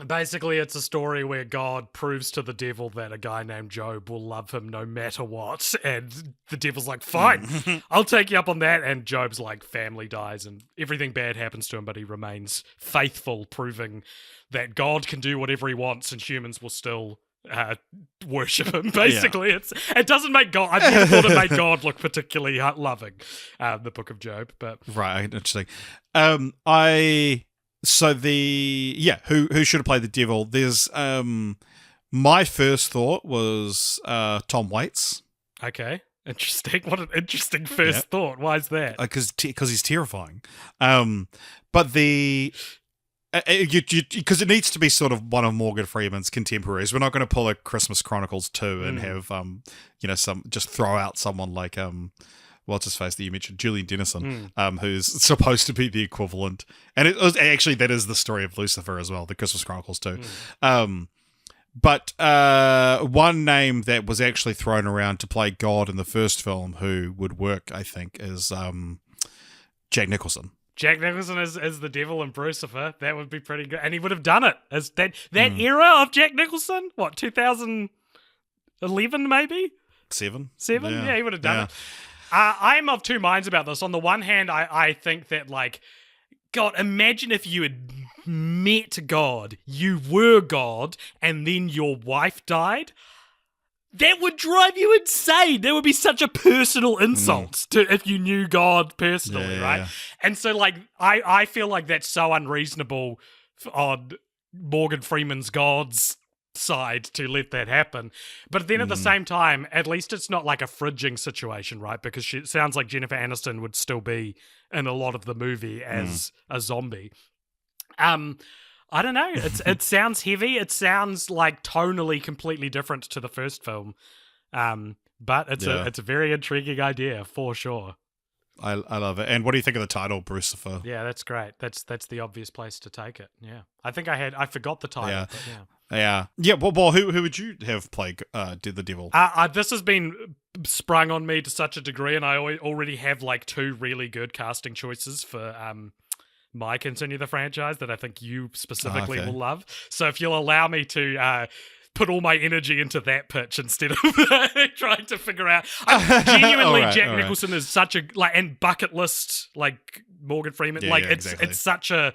Basically, it's a story where God proves to the devil that a guy named Job will love him no matter what, and the devil's like, fine, I'll take you up on that, and Job's like, family dies, and everything bad happens to him, but he remains faithful, proving that God can do whatever he wants, and humans will still worship him. Basically, it doesn't make God. I never thought it made God look particularly loving. The Book of Job, but right, interesting. Who should have played the devil? There's my first thought was Tom Waits. Okay. Interesting. What an interesting first thought. Why is that? Because he's terrifying. But because it needs to be sort of one of Morgan Freeman's contemporaries. We're not going to pull a Christmas Chronicles 2 and have just throw out someone like what's his face that you mentioned, Julian Dennison, who's supposed to be the equivalent. And it was actually, that is the story of Lucifer as well, the Christmas Chronicles 2. But one name that was actually thrown around to play God in the first film who would work, I think, is Jack Nicholson. Jack Nicholson as the devil in Brucifer. That would be pretty good. And he would have done it. As that era of Jack Nicholson? What, 2011 maybe? 7? Yeah, he would have done it. I'm of two minds about this. On the one hand, I think that, like, God, imagine if you had met God, you were God, and then your wife died. That would drive you insane. That would be such a personal insult to if you knew God personally, right? Yeah. And so, like, I feel like that's so unreasonable on Morgan Freeman's God's side to let that happen. But then at the same time, at least it's not like a fridging situation, right? Because it sounds like Jennifer Aniston would still be in a lot of the movie as a zombie. I don't know. It sounds heavy. It sounds like tonally completely different to the first film. But it's Yeah. a very intriguing idea for sure. I love it. And what do you think of the title, Brucifer? Yeah, that's great. That's the obvious place to take it. Yeah, I think I forgot the title. Yeah. But yeah. Yeah. Well, who would you have played did the devil? This has been sprung on me to such a degree, and I already have like 2 really good casting choices for my Continue the Franchise that I think you specifically will love. So if you'll allow me to put all my energy into that pitch instead of trying to figure out. Genuinely, Jack Nicholson is such a and bucket list Morgan Freeman. Exactly. It's such a.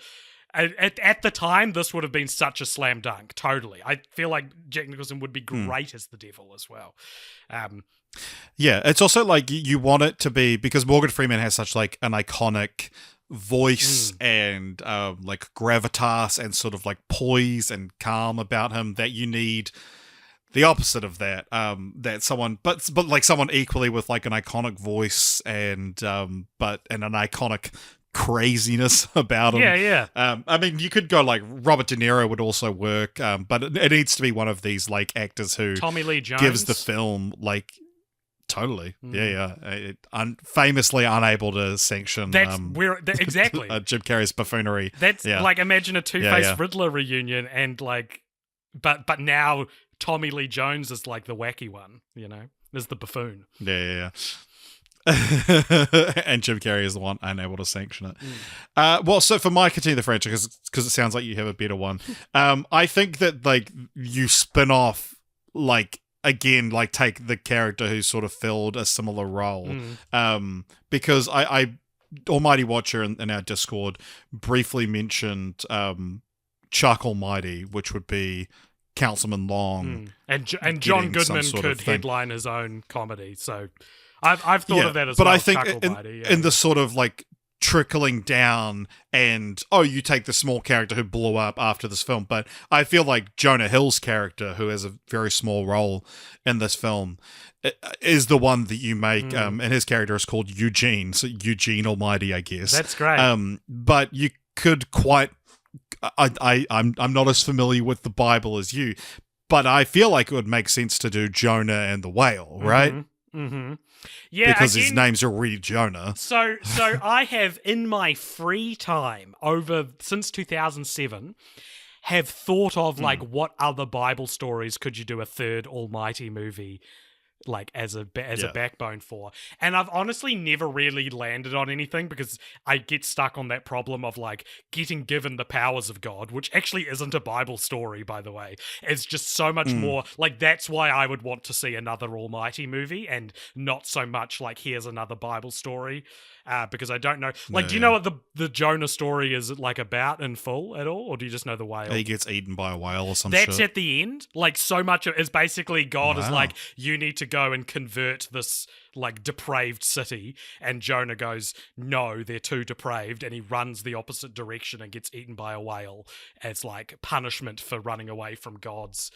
At the time, this would have been such a slam dunk. Totally, I feel like Jack Nicholson would be great as the devil as well. Yeah, it's also like you want it to be because Morgan Freeman has such like an iconic voice and like gravitas and sort of like poise and calm about him that you need the opposite of that. That someone, but like someone equally with like an iconic voice and an iconic craziness about him. Yeah. I mean, you could go like Robert De Niro would also work, but it needs to be one of these like actors who Tommy Lee Jones gives the film like totally. Famously unable to sanction. That's exactly Jim Carrey's buffoonery. That's like imagine a Two-Face Riddler reunion and like, but now Tommy Lee Jones is like the wacky one. Is the buffoon. Yeah. And Jim Carrey is the one unable to sanction it. Well, so for my Continue the Franchise, because it sounds like you have a better one, I think that like you spin off like again, like take the character who sort of filled a similar role, because I Almighty Watcher in our Discord briefly mentioned Chuck Almighty, which would be Councilman Long, and John Goodman could headline his own comedy, so. I've thought of that as but well. I think in the sort of like trickling down and you take the small character who blew up after this film, but I feel like Jonah Hill's character, who has a very small role in this film, is the one that you make, and his character is called Eugene, so Eugene Almighty, I guess. That's great. But you could quite. I'm not as familiar with the Bible as you, but I feel like it would make sense to do Jonah and the whale, right? Mm-hmm. Yeah, because his name's already Jonah. So I have in my free time since 2007 have thought of like what other Bible stories could you do a third Almighty movie like as a backbone for, and I've honestly never really landed on anything because I get stuck on that problem of like getting given the powers of God, which actually isn't a Bible story, by the way. It's just so much more like that's why I would want to see another Almighty movie and not so much like here's another Bible story, because I don't know. Like, do you know what the Jonah story is like about in full at all, or do you just know the whale? He gets eaten by a whale or some That's shit. at the end. Like, so much of it is basically God is like, you need to go and convert this like depraved city, and Jonah goes, no, they're too depraved, and he runs the opposite direction and gets eaten by a whale as like punishment for running away from God's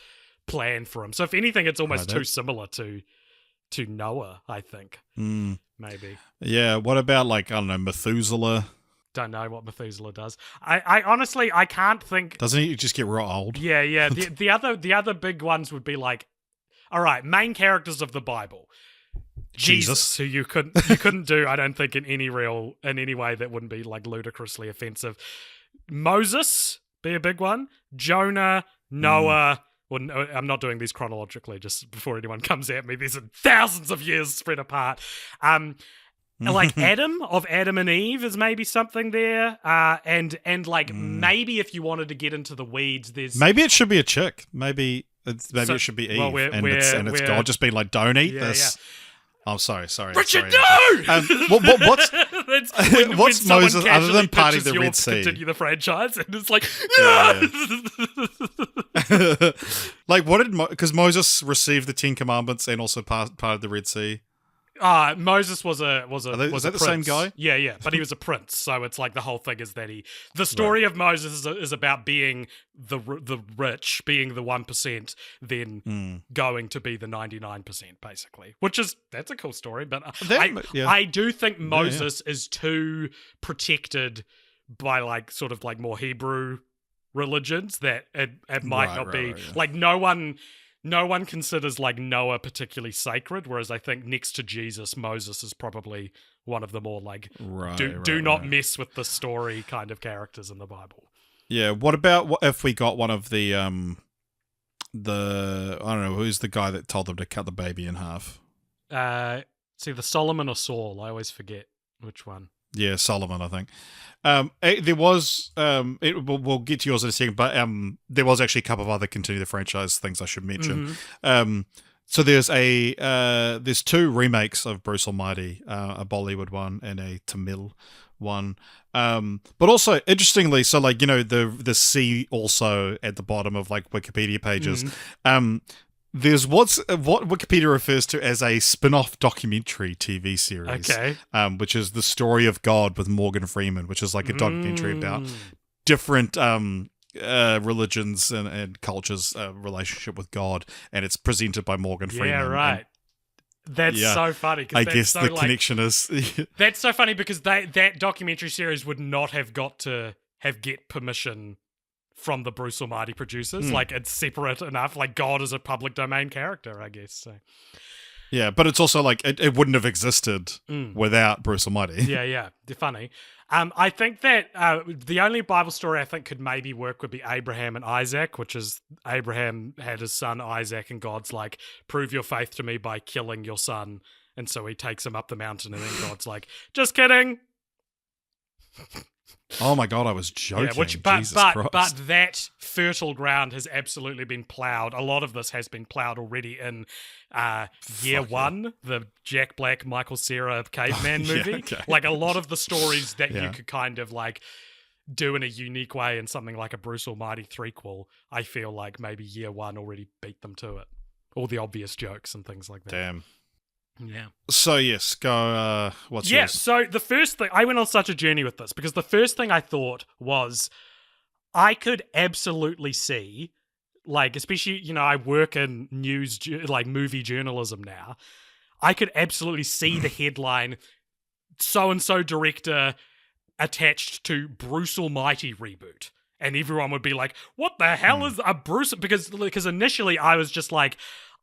plan for him. So if anything, it's almost too similar to Noah, I think. Maybe. Yeah, what about like, I don't know, Methuselah? Don't know what Methuselah does. I honestly, I can't think. Doesn't he just get real old? Yeah. The other big ones would be like, all right, main characters of the Bible. Jesus, who you couldn't do, I don't think in any way that wouldn't be like ludicrously offensive. Moses, be a big one. Jonah, Noah. Well, no, I'm not doing these chronologically, just before anyone comes at me. These are thousands of years spread apart. Like Adam and Eve is maybe something there. And like maybe if you wanted to get into the weeds, there's maybe it should be a chick. Maybe it should be Eve, and it's God just being like, don't eat this. Yeah. Oh, sorry. Richard, no! What's when Moses other than parting the Red Sea? Continue the Franchise, and it's like, like what did because Moses received the 10 Commandments and also parted the Red Sea? Moses was a the same guy? Yeah, but he was a prince, so it's like the whole thing is that the story of Moses is about being the rich, being the 1%, then going to be the 99%, basically. That's a cool story, but I do think Moses is too protected by like sort of like more Hebrew religions that it might not be like no one no one considers like Noah particularly sacred, whereas I think next to Jesus, Moses is probably one of the more like do not mess with the story kind of characters in the Bible. Yeah. What about if we got one of the I don't know, who's the guy that told them to cut the baby in half? It's either Solomon or Saul. I always forget which one. Yeah, Solomon, I think. There was, we'll get to yours in a second, but there was actually a couple of other Continue the Franchise things I should mention. So there's two remakes of Bruce Almighty, a Bollywood one and a Tamil one. But also, interestingly, so like, you know, the C also at the bottom of like Wikipedia pages, there's what Wikipedia refers to as a spin-off documentary TV series, which is The Story of God with Morgan Freeman, which is like a documentary about different religions and cultures' relationship with God, and it's presented by Morgan Freeman. Yeah, right. That's so funny. I guess the connection is... That's so funny because that documentary series would not have got to get permission from the Bruce Almighty producers. Like, it's separate enough. Like, God is a public domain character, I guess. So. Yeah, but it's also like, it wouldn't have existed without Bruce Almighty. Yeah, they're funny. I think that the only Bible story I think could maybe work would be Abraham and Isaac, which is Abraham had his son Isaac, and God's like, prove your faith to me by killing your son. And so he takes him up the mountain, and then God's like, just kidding. Oh my God, I was joking. Yeah, Jesus Christ. but that fertile ground has absolutely been ploughed. A lot of this has been ploughed already in Year One, the Jack Black, Michael Cera caveman movie. Like a lot of the stories that you could kind of like do in a unique way in something like a Bruce Almighty threequel, I feel like maybe Year One already beat them to it. All the obvious jokes and things like that. Damn. Yeah. So yes, go. What's yours? So the first thing, I went on such a journey with this because the first thing I thought was I could absolutely see, like, especially, you know, I work in news, like movie journalism now. I could absolutely see the headline, so-and-so director attached to Bruce Almighty reboot. And everyone would be like, what the hell is a Bruce? Because initially I was just like,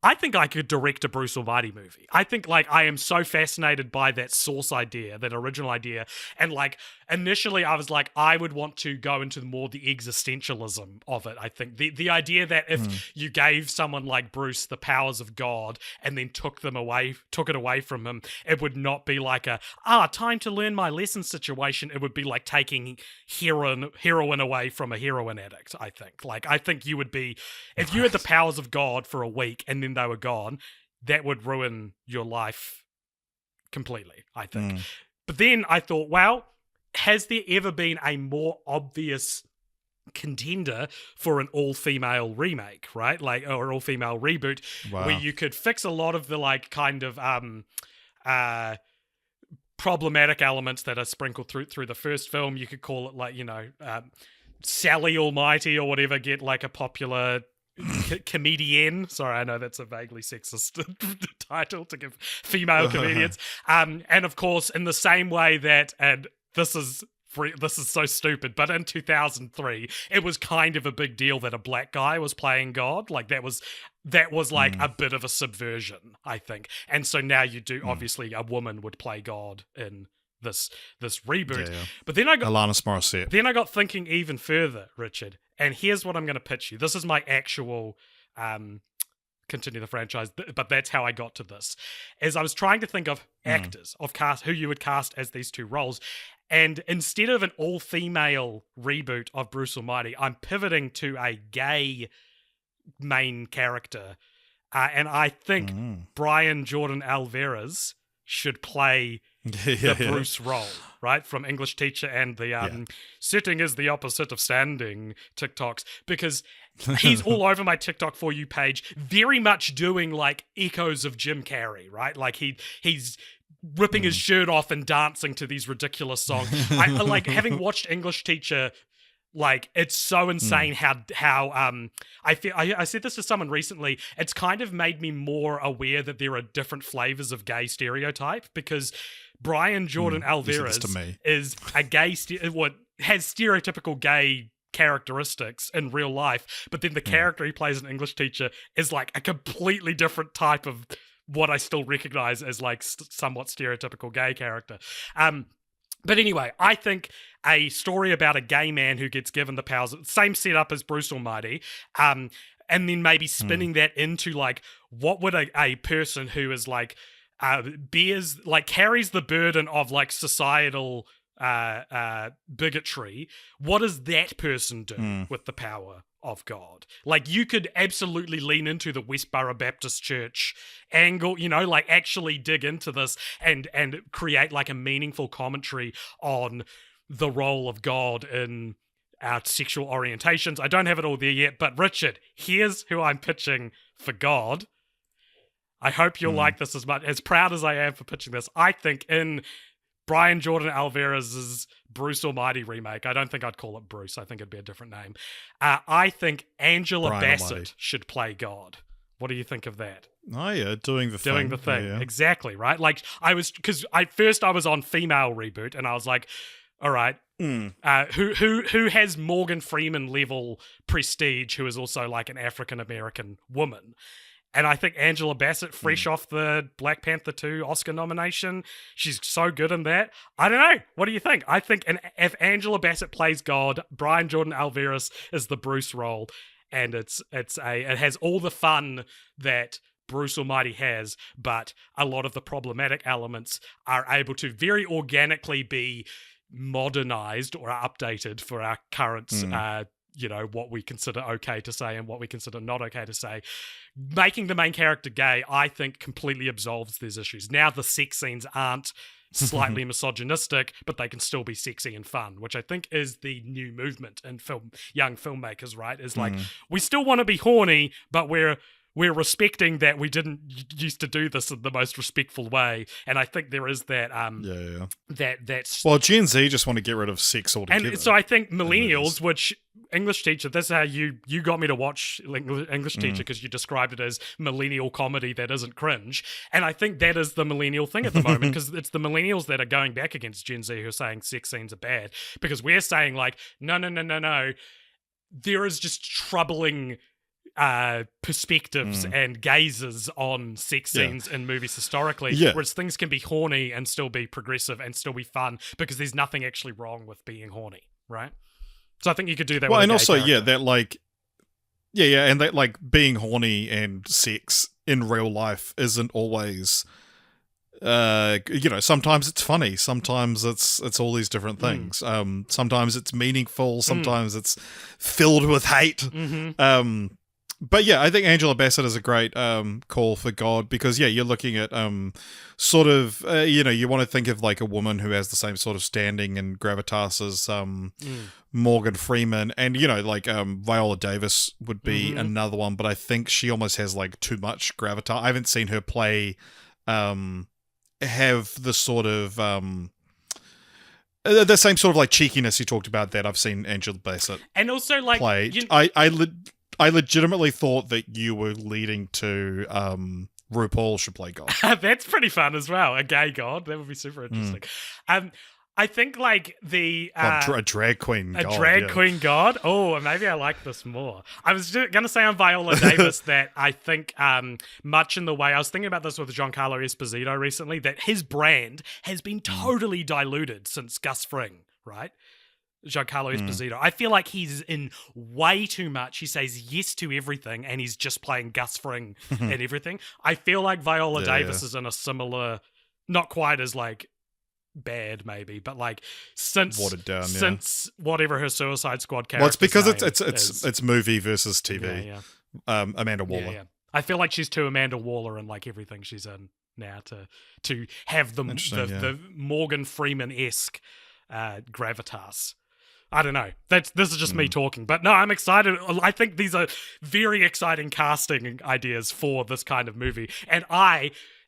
I think I could direct a Bruce Almighty movie. I think, like, I am so fascinated by that source idea, that original idea. And, like, initially I was like, I would want to go into more the existentialism of it, I think. The idea that if you gave someone like Bruce the powers of God and then took it away from him, it would not be like time to learn my lesson situation. It would be like taking heroin away from a heroin addict, I think. Like, I think you would be, if you had the powers of God for a week and then they were gone, that would ruin your life completely, I think. But then I thought, well, has there ever been a more obvious contender for an all-female remake, right? Like, or all-female reboot, where you could fix a lot of the, like, kind of problematic elements that are sprinkled through the first film. You could call it, like, you know, Sally Almighty or whatever, get like a popular comedian. Sorry, I know that's a vaguely sexist title to give female comedians. And of course, in the same way that, and this is so stupid, but in 2003, it was kind of a big deal that a black guy was playing God. Like, that was like a bit of a subversion, I think. And so now you do, obviously, a woman would play God in this reboot. Yeah. But then Alanis Morissette. Then I got thinking even further, Richard. And here's what I'm going to pitch you. This is my actual continue the franchise, but that's how I got to this. As I was trying to think of actors, of cast, who you would cast as these two roles. And instead of an all-female reboot of Bruce Almighty, I'm pivoting to a gay main character. And I think Brian Jordan Alvarez should play the Bruce role, right? From English Teacher and the sitting is the opposite of standing TikToks, because he's all over my TikTok For You page, very much doing like echoes of Jim Carrey, right? Like he's ripping his shirt off and dancing to these ridiculous songs. I like, having watched English Teacher, like, it's so insane how I feel. I said this to someone recently. It's kind of made me more aware that there are different flavors of gay stereotype, because Brian Jordan Alvarez is a gay, what has stereotypical gay characteristics in real life, but then the character he plays, an English teacher, is like a completely different type of what I still recognize as like somewhat stereotypical gay character. But anyway, I think a story about a gay man who gets given the powers, same setup as Bruce Almighty, and then maybe spinning that into like, what would a person who is like carries the burden of like societal bigotry, what does that person do with the power of God? Like, you could absolutely lean into the Westboro Baptist Church angle, like actually dig into this and create like a meaningful commentary on the role of God in our sexual orientations. I don't have it all there yet, but Richard, here's who I'm pitching for God. I hope you'll like this as proud as I am for pitching this. I think in Brian Jordan Alvarez's Bruce Almighty remake, I don't think I'd call it Bruce. I think it'd be a different name. I think Angela Bassett should play God. What do you think of that? Oh yeah, doing the thing. Yeah. Exactly, right? Like, because I was on female reboot, and I was like, all right, who has Morgan Freeman level prestige, who is also like an African American woman? And I think Angela Bassett, fresh off the Black Panther 2 Oscar nomination, she's so good in that. I don't know. What do you think? I think if Angela Bassett plays God, Brian Jordan Alvarez is the Bruce role, and it has all the fun that Bruce Almighty has, but a lot of the problematic elements are able to very organically be modernized or updated for our current what we consider okay to say and what we consider not okay to say. Making the main character gay, I think, completely absolves these issues. Now the sex scenes aren't slightly misogynistic, but they can still be sexy and fun, which I think is the new movement in young filmmakers, right? Is like, we still want to be horny, but we're respecting that we didn't used to do this in the most respectful way, and I think there is that. Well, Gen Z just want to get rid of sex altogether, and so I think millennials, which English teacher, that's how you got me to watch English teacher, because you described it as millennial comedy that isn't cringe, and I think that is the millennial thing at the moment, because it's the millennials that are going back against Gen Z who are saying sex scenes are bad, because we're saying like, no, there is just troubling perspectives and gazes on sex scenes in movies historically, whereas things can be horny and still be progressive and still be fun, because there's nothing actually wrong with being horny, right? So I think you could do that. Well, with and a gay also, character. that like, and that like being horny and sex in real life isn't always, sometimes it's funny, sometimes it's all these different things. Sometimes it's meaningful, sometimes it's filled with hate. But yeah, I think Angela Bassett is a great call for God, because you're looking at sort of you want to think of like a woman who has the same sort of standing and gravitas as Morgan Freeman, and like Viola Davis would be another one, but I think she almost has like too much gravitas. I haven't seen her play have the sort of the same sort of like cheekiness you talked about that I've seen Angela Bassett and also like play. I legitimately thought that you were leading to RuPaul should play God. That's pretty fun as well. A gay God, that would be super interesting. I think like a drag queen God. A drag queen God? Oh, maybe I like this more. I was going to say on Viola Davis that I think much in the way, I was thinking about this with Giancarlo Esposito recently, that his brand has been totally diluted since Gus Fring, right? Giancarlo Esposito. I feel like he's in way too much. He says yes to everything, and he's just playing Gus Fring and everything. I feel like Viola Davis is in a similar, not quite as like bad maybe, but like since watered down, since whatever her Suicide Squad character. Well, it's because it's movie versus TV. Amanda Waller. Yeah. I feel like she's too Amanda Waller in like everything she's in now to have the Morgan Freeman-esque gravitas. I don't know. This is just me talking, but no, I'm excited. I think these are very exciting casting ideas for this kind of movie. And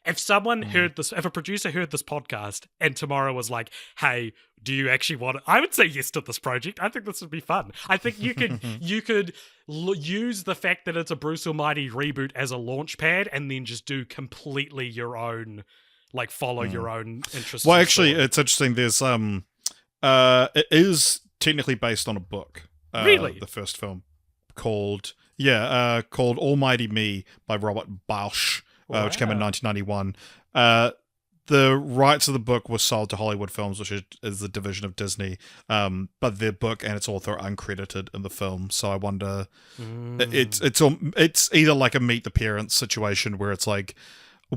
if someone heard this, if a producer heard this podcast and tomorrow was like, "Hey, do you actually want it?" I would say yes to this project. I think this would be fun. I think you could use the fact that it's a Bruce Almighty reboot as a launch pad, and then just do completely your own, like follow your own interests. Well, actually, it's interesting. There's it is technically based on a book. Really? The first film called Almighty Me by Robert Bausch, which came in Wow. 1991. The rights of the book were sold to Hollywood Films, which is the division of Disney. But the book and its author are uncredited in the film, so I wonder. It's either like a Meet the Parents situation where it's like,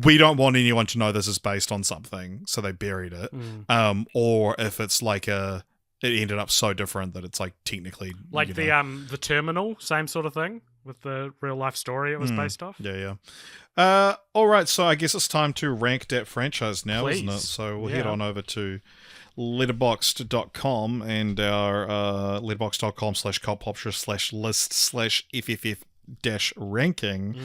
we don't want anyone to know this is based on something, so they buried it. Or if it's like it ended up so different that it's like technically Like the Terminal, same sort of thing with the real life story it was based off. Yeah. All right, so I guess it's time to rank that franchise now, isn't it? Please. So we'll Yeah. head on over to letterboxd.com and our letterboxd.com/cultpopture/list/FFF-ranking,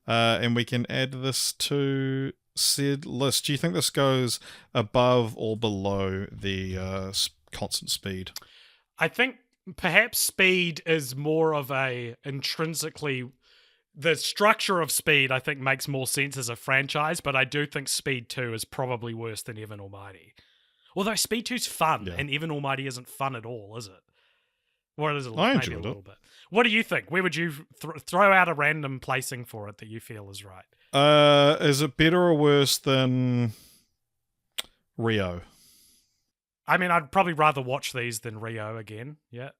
and we can add this to said list. Do you think this goes above or below the constant speed? I think perhaps Speed is more of a intrinsically. The structure of Speed, I think, makes more sense as a franchise, but I do think Speed 2 is probably worse than Even Almighty. Although Speed 2's fun, and Even Almighty isn't fun at all, is it? Or is it? I Maybe enjoyed a little bit. What do you think? Where would you throw out a random placing for it that you feel is right? Is it better or worse than Rio? I mean, I'd probably rather watch these than Rio again. Yeah.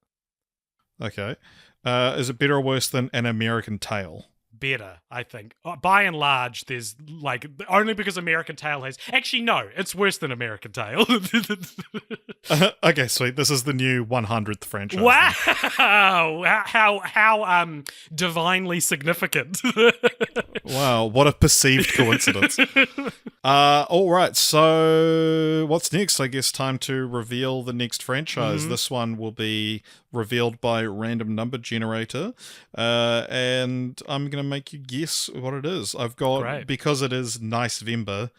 Okay. Is it better or worse than An American Tail? Better, I think. By and large, there's like only because American Tail has. Actually, no, it's worse than American Tail. Okay, sweet. This is the new 100th franchise. Wow! How divinely significant. Wow, what a perceived coincidence. All right, so what's next? I guess time to reveal the next franchise. This one will be revealed by random number generator, and I'm going to make you guess what it is. I've got, Great. because it is Nicevember,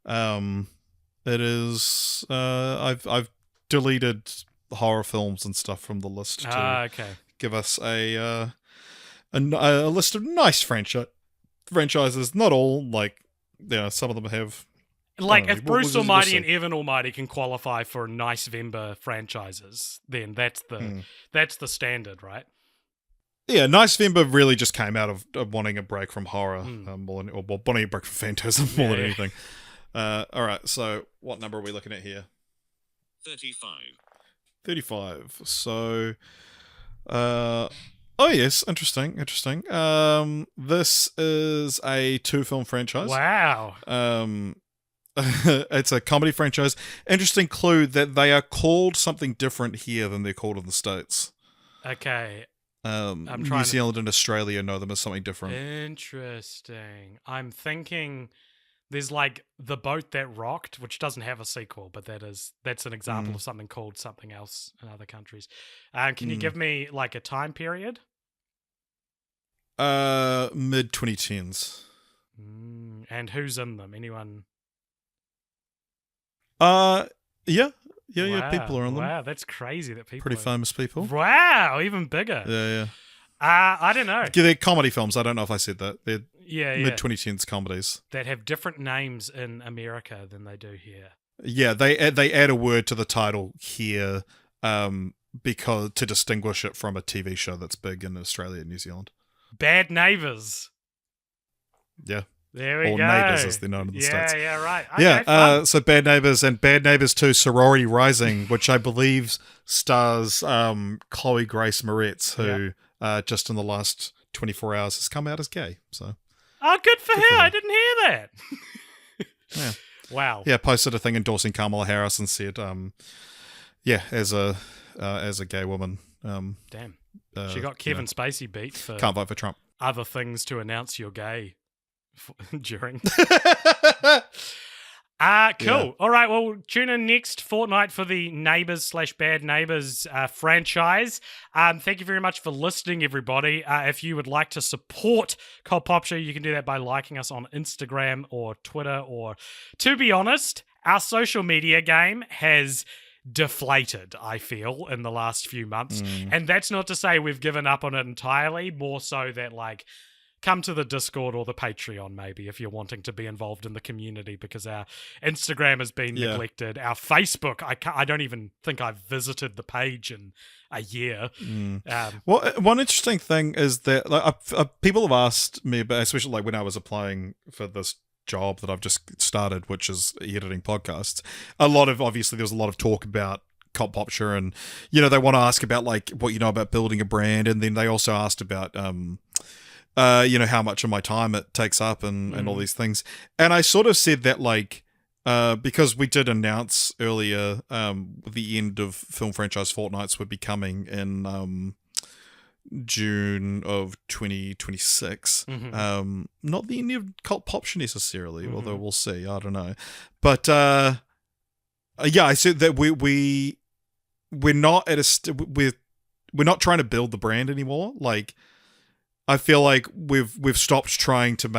it is, I've deleted horror films and stuff from the list to Okay. give us a list of nice franchises. Not all, like, some of them have. Like, know, if we'll Bruce just Almighty see. and Evan Almighty can qualify for Nicevember franchises, then that's the standard, right? Yeah, Nicevember really just came out of wanting a break from horror, or wanting a break from phantasm more than anything. All right, so what number are we looking at here? 35. 35. So, oh yes, interesting. This is a 2-film franchise. Wow. It's a comedy franchise. Interesting clue that they are called something different here than they're called in the States. Okay. New Zealand and Australia know them as something different. Interesting. I'm thinking there's like The Boat That Rocked, which doesn't have a sequel, but that's an example of something called something else in other countries. Can you give me like a time period? Mid 2010s. And who's in them? Anyone? Yeah. Wow. People are on them. Wow, that's crazy that people Pretty are... famous people. Wow, even bigger. Yeah. I don't know. They're comedy films. I don't know if I said that. They're Yeah. mid 2010s comedies. That have different names in America than they do here. Yeah, they add a word to the title here, because to distinguish it from a TV show that's big in Australia and New Zealand. Bad Neighbors. Yeah. There we Or go. Neighbours, as they're known in the States. Yeah, right. Okay, So Bad Neighbours and Bad Neighbours 2 Sorority Rising, which I believe stars Chloe Grace Moretz, who just in the last 24 hours has come out as gay. So, good for her. for her. I didn't hear that. Yeah. Wow. Yeah, posted a thing endorsing Kamala Harris and said, as a gay woman, Damn. She got Kevin Spacey beat for can't vote for Trump. other things to announce you're gay during. Cool. Yeah. All right, well, tune in next fortnight for the Neighbours/Bad Neighbours franchise. Thank you very much for listening, everybody. If you would like to support Cult Pop Show, you can do that by liking us on Instagram or Twitter, or, to be honest, our social media game has deflated, I feel, in the last few months. And that's not to say we've given up on it entirely, more so that, like, come to the Discord or the Patreon maybe if you're wanting to be involved in the community, because our Instagram has been neglected. Our Facebook, I don't even think I've visited the page in a year. Well, one interesting thing is that people have asked me, but especially like when I was applying for this job that I've just started, which is editing podcasts, obviously there was a lot of talk about Cult Popture, and they want to ask about like what you know about building a brand, and then they also asked about how much of my time it takes up and all these things. And I sort of said that like because we did announce earlier the end of film franchise Fortnights would be coming in June of 2026. Not the end of Cult Popture necessarily, although we'll see. I don't know. But I said that we're not we're not trying to build the brand anymore. Like, I feel like we've stopped trying to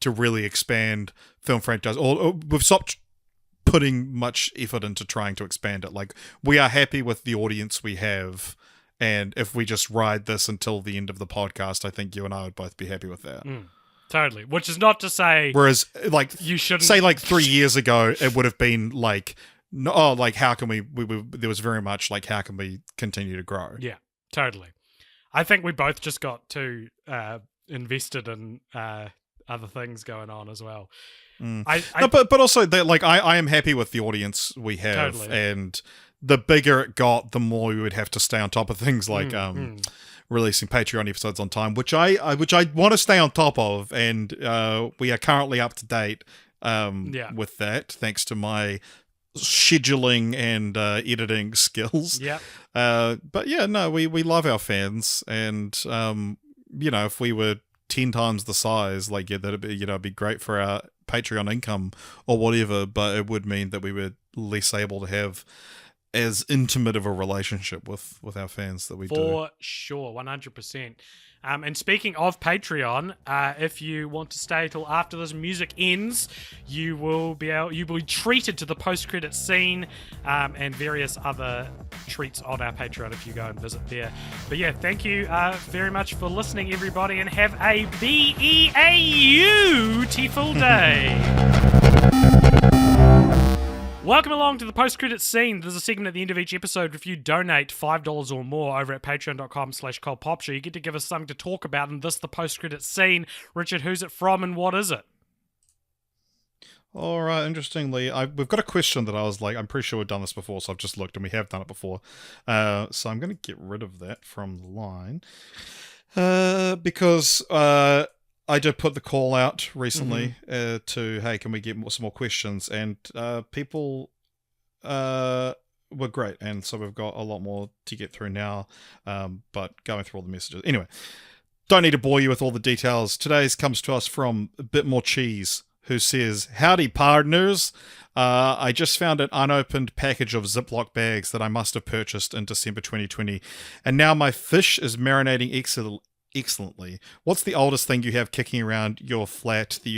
really expand film franchise, or we've stopped putting much effort into trying to expand it. Like, we are happy with the audience we have, and if we just ride this until the end of the podcast, I think you and I would both be happy with that. Totally. Which is not to say, whereas like you shouldn't say like 3 years ago, it would have been like, no, like how can we there was very much like how can we continue to grow? Yeah, totally. I think we both just got too invested in other things going on as well. But also that, like, I am happy with the audience we have, Totally. and the bigger it got, the more we would have to stay on top of things like releasing Patreon episodes on time, which I want to stay on top of, and we are currently up to date with that, thanks to my scheduling and editing skills. But yeah, no, we love our fans, and if we were 10 times the size, like, that'd be, it'd be great for our Patreon income or whatever, but it would mean that we were less able to have as intimate of a relationship with our fans that we do. For sure, 100%. And speaking of Patreon, if you want to stay till after this music ends, you will be treated to the post-credit scene and various other treats on our Patreon if you go and visit there. But yeah, thank you very much for listening, everybody, and have a B-E-A-Utiful day. Welcome along to the post-credit scene. There's a segment at the end of each episode. If you donate $5 or more over at patreon.com/cultpopture, you get to give us something to talk about in this, the post-credit scene. Richard, who's it from and what is it? All right, interestingly, we've got a question that I was like, I'm pretty sure we've done this before, so I've just looked, and we have done it before. So I'm going to get rid of that from the line. Because I did put the call out recently to, hey, can we get some more questions? And people were great. And so we've got a lot more to get through now, but going through all the messages. Anyway, don't need to bore you with all the details. Today's comes to us from A Bit More Cheese, who says, howdy, partners. I just found an unopened package of Ziploc bags that I must have purchased in December 2020. And now my fish is marinating excellently. What's the oldest thing you have kicking around your flat that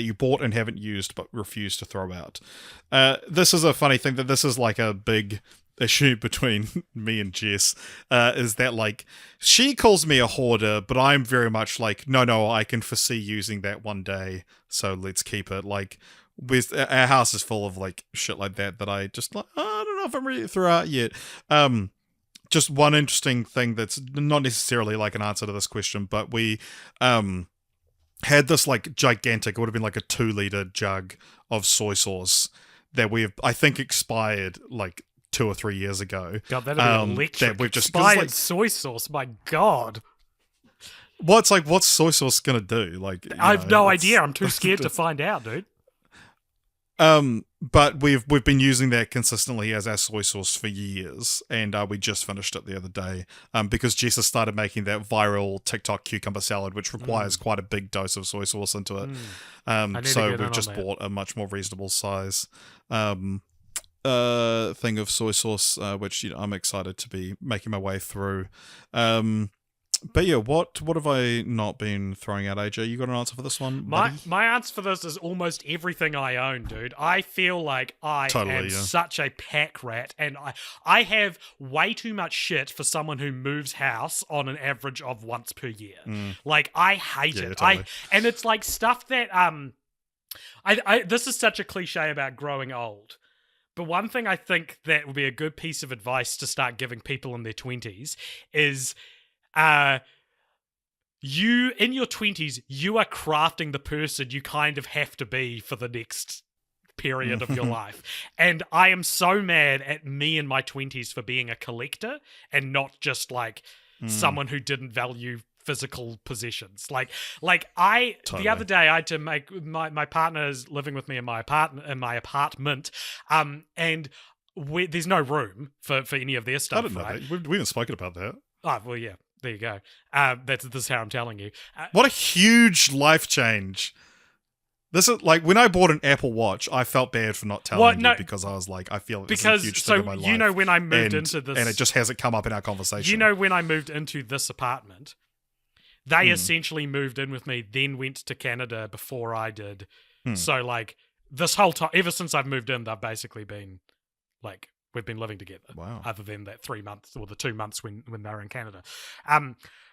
you bought and haven't used but refuse to throw out? This is a funny thing, that this is like a big issue between me and Jess, is that like she calls me a hoarder, but I'm very much like, no, I can foresee using that one day, so let's keep it. Like, our house is full of like shit like that I just like, I don't know if I'm ready to throw out yet. Just one interesting thing that's not necessarily like an answer to this question, but we had this like gigantic, it would have been like a 2-liter jug of soy sauce that I think expired like 2 or 3 years ago. God, that'd be electric. That we've just expired soy sauce, my God. Well, it's like, what's soy sauce gonna do? Like, I have no idea. I'm too scared to find out, dude. But we've been using that consistently as our soy sauce for years, and we just finished it the other day because Jess has started making that viral TikTok cucumber salad, which requires quite a big dose of soy sauce into it. So we've just bought a much more reasonable size thing of soy sauce, which I'm excited to be making my way through. But yeah, what have I not been throwing out, AJ? You got an answer for this one, buddy? My answer for this is almost everything I own, dude. I feel like I Totally, am yeah. such a pack rat, and I have way too much shit for someone who moves house on an average of once per year. Like, I hate it. Totally. And it's like stuff that I this is such a cliche about growing old. But one thing I think that would be a good piece of advice to start giving people in their 20s is you, in your 20s, you are crafting the person you kind of have to be for the next period of your life. And I am so mad at me in my 20s for being a collector and not just like someone who didn't value physical possessions. Like I Totally. the other day I had to make my partner is living with me in my apartment and there's no room for any of their stuff. I didn't know right? that. We haven't spoken about that. Oh well, yeah. There you go. This is how I'm telling you. What a huge life change. This is like when I bought an Apple Watch, I felt bad for not telling you because I was like, I feel it's a huge thing in my life. You know when I moved into this, and it just hasn't come up in our conversation. You know when I moved into this apartment, they essentially moved in with me, then went to Canada before I did. So like this whole time, ever since I've moved in, they've basically been like we've been living together. Wow. Other than that 3 months or the 2 months when they were in Canada,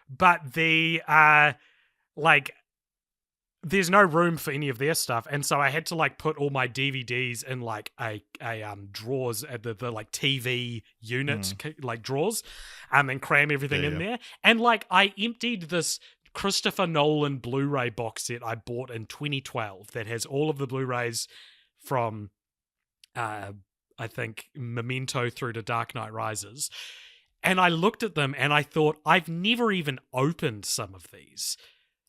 but the like. There's no room for any of their stuff, and so I had to like put all my DVDs in like a drawers at the like TV unit like drawers, and cram everything in there. And like I emptied this Christopher Nolan Blu-ray box set I bought in 2012 that has all of the Blu-rays from I think Memento through to Dark Knight Rises. And I looked at them and I thought, I've never even opened some of these.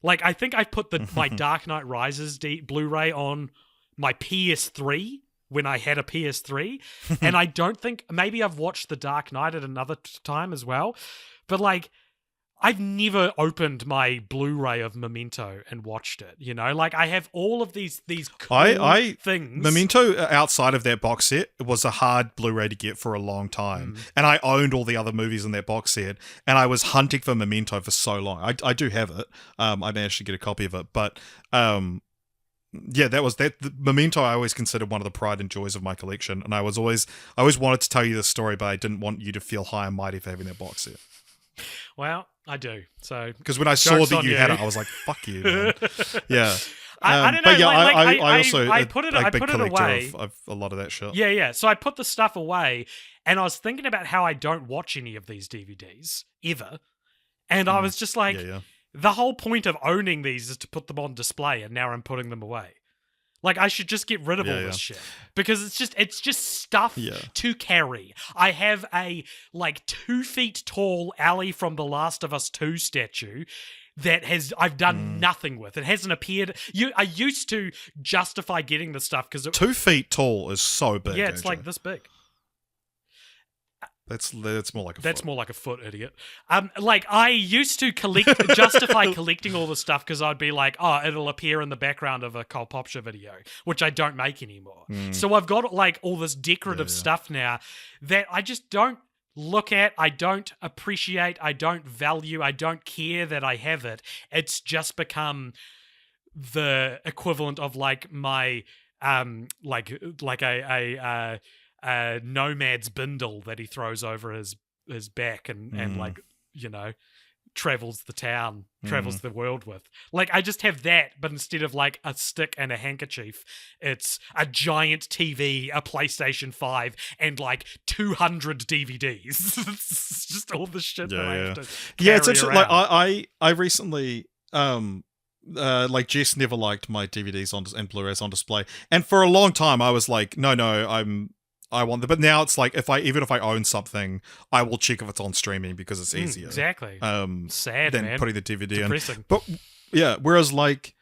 Like, I think I put my Dark Knight Rises Blu-ray on my PS3 when I had a PS3. And I don't think, maybe I've watched The Dark Knight at another time as well. But, like, I've never opened my Blu-ray of Memento and watched it, you know? Like, I have all of these cool things. Memento, outside of that box set, was a hard Blu-ray to get for a long time. And I owned all the other movies in that box set, and I was hunting for Memento for so long. I do have it. I managed to get a copy of it. But, yeah, the Memento I always considered one of the pride and joys of my collection. And I always wanted to tell you this story, but I didn't want you to feel high and mighty for having that box set. Well, I do. So because when I saw that you had it, I was like, "Fuck you, man." Yeah, I don't know. But yeah, I also I put it away. Of a lot of that shit. Yeah. So I put the stuff away, and I was thinking about how I don't watch any of these DVDs ever, and I was just like, the whole point of owning these is to put them on display, and now I'm putting them away. Like, I should just get rid of all this shit. Because it's just stuff to carry. I have a, like, 2 feet tall Allie from The Last of Us 2 statue that I've done nothing with. It hasn't appeared. I used to justify getting the stuff because 2 feet tall is so big. Yeah, it's AJ. like this big. That's more like a foot. That's more like a foot, idiot. Like, I used to justify collecting all the stuff because I'd be like, oh, it'll appear in the background of a Cole Popsha video, which I don't make anymore. So I've got, like, all this decorative stuff now that I just don't look at, I don't appreciate, I don't value, I don't care that I have it. It's just become the equivalent of, like, my, like a nomad's bindle that he throws over his back and like, you know, travels the world with. Like, I just have that, but instead of like a stick and a handkerchief, it's a giant TV, a PlayStation 5, and like 200 DVDs. It's just all the shit that I have to carry it's actually around. like I recently like Jess never liked my DVDs and Blu-rays on display, and for a long time I was like, no, I want them. But now it's like, even if I own something, I will check if it's on streaming because it's easier. Exactly. Sad, than man. putting the DVD Depressing. in. But yeah, whereas like,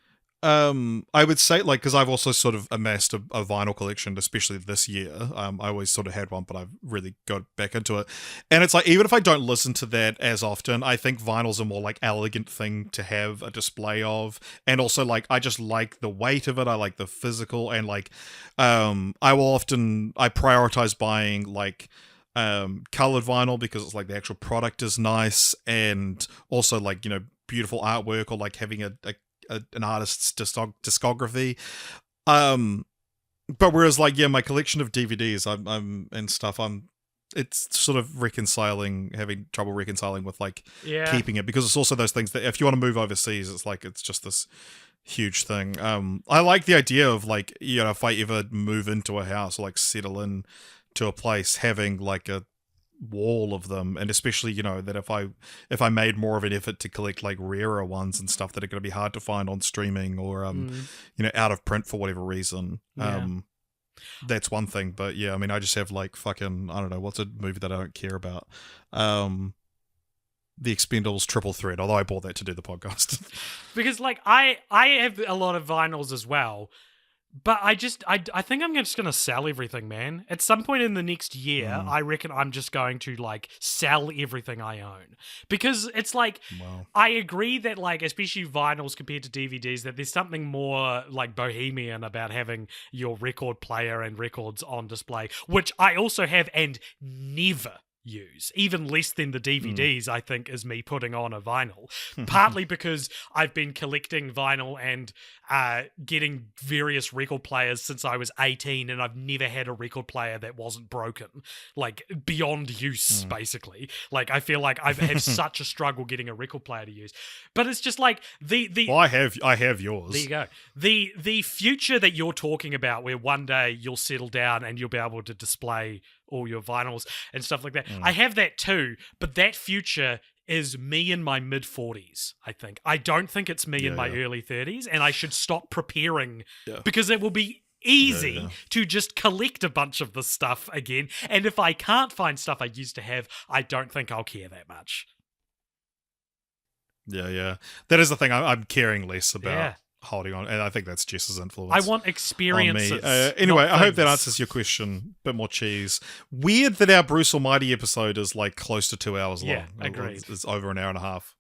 I would say, like, because I've also sort of amassed a vinyl collection, especially this year. I always sort of had one, but I've really got back into it. And it's like, even if I don't listen to that as often, I think vinyl's a more like elegant thing to have a display of. And also, like, I just like the weight of it. I like the physical, and like, I prioritize buying like colored vinyl because it's like the actual product is nice, and also like, you know, beautiful artwork, or like having an artist's discography. But whereas like, yeah, my collection of DVDs, I'm and stuff, it's sort of having trouble reconciling with like keeping it, because it's also those things that if you want to move overseas, it's like, it's just this huge thing. I like the idea of like, you know, if I ever move into a house or like settle in to a place, having like a wall of them, and especially, you know, that if I made more of an effort to collect like rarer ones and stuff that are going to be hard to find on streaming or you know, out of print for whatever reason, that's one thing. But yeah, I mean, I just have like fucking, I don't know, what's a movie that I don't care about, The Expendables Triple Threat, although I bought that to do the podcast. Because like I have a lot of vinyls as well, but I think I'm just gonna sell everything, man. At some point in the next year, I reckon I'm just going to like sell everything I own, because it's like, I agree that like, especially vinyls compared to DVDs, that there's something more like bohemian about having your record player and records on display, which I also have and never use, even less than the DVDs, I think, is me putting on a vinyl. Partly because I've been collecting vinyl and getting various record players since I was 18, and I've never had a record player that wasn't broken, like beyond use, basically. Like, I feel like I've had such a struggle getting a record player to use. But it's just like well, I have yours. There you go. The future that you're talking about, where one day you'll settle down and you'll be able to display all your vinyls and stuff like that. I have that too, but that future is me in my mid-40s, I think. I don't think it's me in my early 30s, and I should stop preparing because it will be easy to just collect a bunch of this stuff again. And if I can't find stuff I used to have, I don't think I'll care that much. Yeah. That is the thing. I'm caring less about holding on, and I think that's Jess's influence. I want experiences. Anyway, I hope that answers your question. Bit more cheese. Weird that our Bruce Almighty episode is like close to 2 hours long. Agreed. It's over an hour and a half.